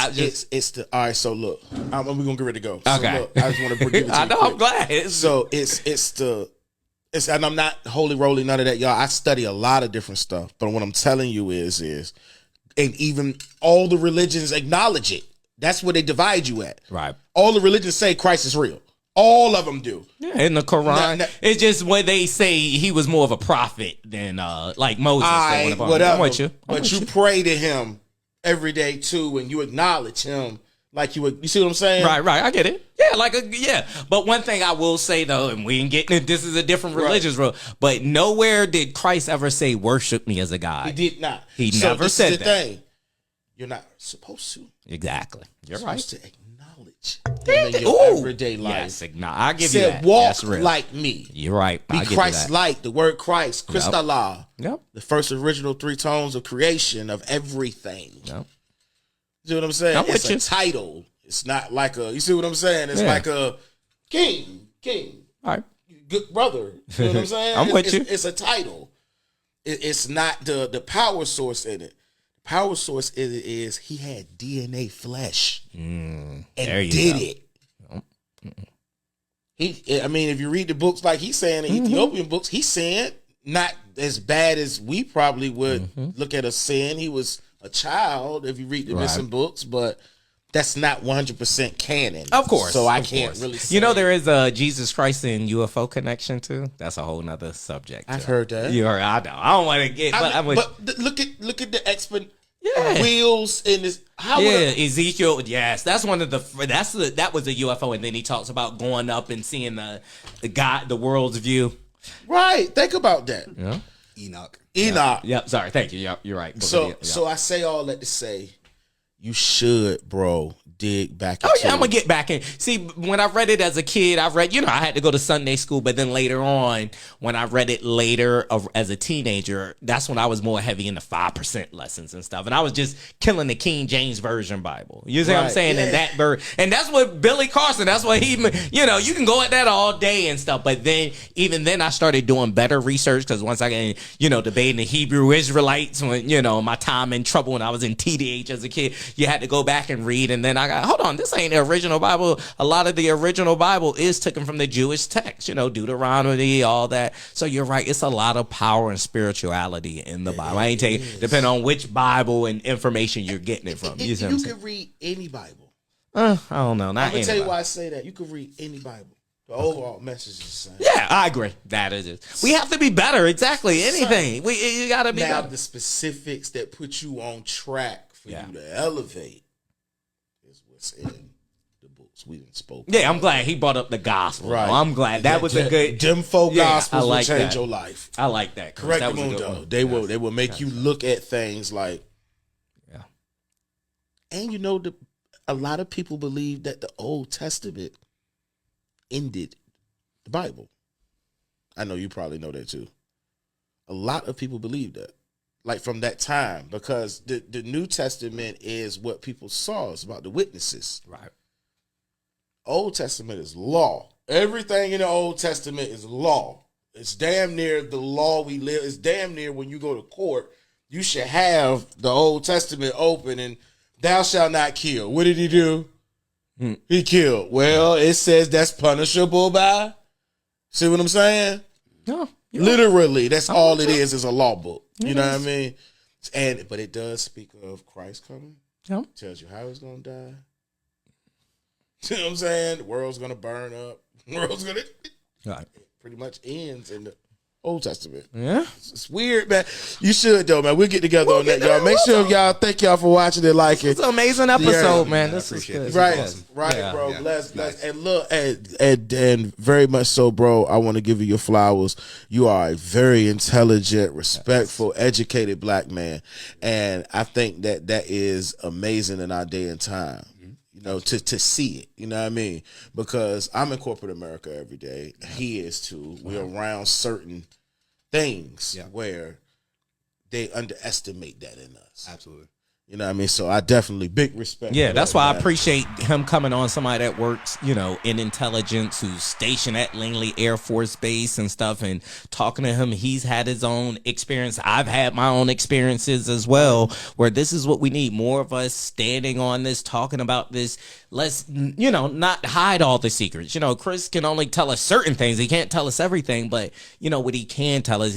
It's the all right. So look, we're gonna get ready to go. Okay. So look, I just want to give it to I you know. quick. I'm glad. So it's and I'm not holy roly none of that, y'all. I study a lot of different stuff, but what I'm telling you is, and even all the religions acknowledge it. That's where they divide you at. Right. All the religions say Christ is real. All of them do. Yeah, in the Quran, it's just where they say he was more of a prophet than like Moses. Whatever. I'm with you. But you pray to him every day too, and you acknowledge him like you would. You see what I'm saying? Right. I get it. Yeah, But one thing I will say though, and we ain't getting it. This is a different religious rule. But nowhere did Christ ever say, "Worship me as a god." He did not. He never said that. Thing. You're not supposed to. Exactly. You're supposed right. to acknowledge in your everyday life. Yes, I give you that. Walk That's real. like me. You're right. Be Christ-like. The word Christ, Christallah. Yep. The first original 3 tones of creation of everything. Yep. You see what I'm saying? I'm it's with you. a title. It's not like a. You see what I'm saying? It's like a king. All right. Good brother. You know what I'm saying? I'm with you. It's a title. It's not the power source in it. Power source is he had DNA flesh and did it. I mean, if you read the books like he's saying, the Ethiopian books, he's saying not as bad as we probably would look at a sin. He was a child if you read the missing books, but that's not 100% canon. Of course. So I can't really say. You know, there is a Jesus Christ and UFO connection too. That's a whole nother subject. I've heard that. You heard, I know. I don't want to get, but look at the wheels in this. Ezekiel. Yes, that's one of that was a UFO, and then he talks about going up and seeing the world's view. Right. Think about that. Yeah. Enoch. Yep. Sorry. Thank you. Yep. You're right. So I say all that to say, you should, bro, dig back into I'm gonna get back in. See, when I read it as a kid, I had to go to Sunday school, but then later on, when I read it later as a teenager, that's when I was more heavy in the 5% lessons and stuff, and I was just killing the King James Version Bible. You see what I'm saying? Yeah. And that and that's what Billy Carson. That's what he. You can go at that all day and stuff, but then even then, I started doing better research because once I got debating the Hebrew Israelites when my time in trouble when I was in TDH as a kid, you had to go back and read, and then I got, hold on, this ain't the original Bible. A lot of the original Bible is taken from the Jewish text, Deuteronomy, all that. So you're right. It's a lot of power and spirituality in the Bible. I ain't taking, depending on which Bible and information you're getting it from. You can read any Bible. I don't know. Not I'm going to tell you Bible. why I say that. You can read any Bible. The overall message is the same. Yeah, I agree. That is it. We have to be better. Exactly. Anything. You got to be now, better. the specifics that put you on track for you to elevate is what's in the books we didn't spoke. Yeah, I'm glad he brought up the gospel. Right. I'm glad that was a good. Them folk gospels like will change that. your life. I like that. Correct that them, was a good though. one. They will make you look at things like. Yeah. And a lot of people believe that the Old Testament ended the Bible. I know you probably know that too. A lot of people believe that. Like from that time, because the New Testament is what people saw. It's about the witnesses. Right. Old Testament is law. Everything in the Old Testament is law. It's damn near the law we live. It's damn near when you go to court, you should have the Old Testament open and thou shalt not kill. What did he do? He killed. Well, it says that's punishable by. See what I'm saying? No. Literally, that's all it is a law book. You know what I mean? But it does speak of Christ coming. Yeah. Tells you how he's gonna die. See what I'm saying? The world's gonna burn up. The world's gonna pretty much ends in the Old Testament. Yeah. It's weird, man. You should though, man. We'll get together on that, y'all. Make sure y'all thank y'all for watching it, like it. It's an amazing episode, man. This is good. Right, bro. Yeah. Bless. Nice. And look, and very much so, bro. I want to give you your flowers. You are a very intelligent, respectful, educated black man, and I think that is amazing in our day and time. You know, to see it. You know what I mean? Because I'm in corporate America every day. He is too. We're around certain things where they underestimate that in us. Absolutely. You know what I mean? So I definitely big respect. Yeah, for that's that, why man. I appreciate him coming on, somebody that works, you know, in intelligence, who's stationed at Langley Air Force Base and stuff, and talking to him. He's had his own experience. I've had my own experiences as well, where this is what we need. More of us standing on this, talking about this. Let's, you know, not hide all the secrets. You know, Chris can only tell us certain things. He can't tell us everything, but, you know, what he can tell us,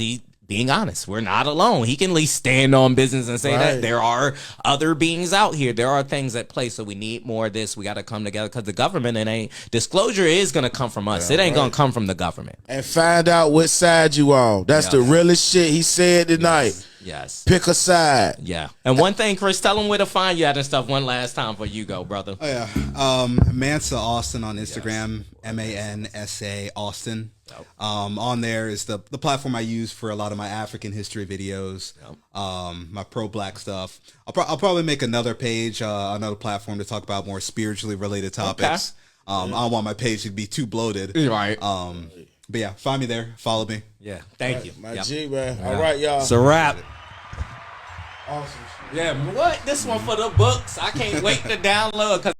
being honest, we're not alone. He can at least stand on business and say that there are other beings out here. There are things at play. So we need more of this. We got to come together, because the government, disclosure is going to come from us. It ain't going to come from the government. And find out what side you on. That's the realest shit he said tonight. Yes. Pick a side. Yeah. And one thing, Chris, tell them where to find you at and stuff one last time for you go, brother. Oh, yeah. Mansaaustin on Instagram, MANSA Austin. On there is the platform I use for a lot of my African history videos, my pro-black stuff. I'll probably make another page, another platform to talk about more spiritually related topics. I don't want my page to be too bloated. Right. But yeah, find me there. Follow me. Yeah. Thank you. My G, man. All right, y'all. It's a wrap. Awesome shit. Yeah. What? This one for the books. I can't wait to download, 'cause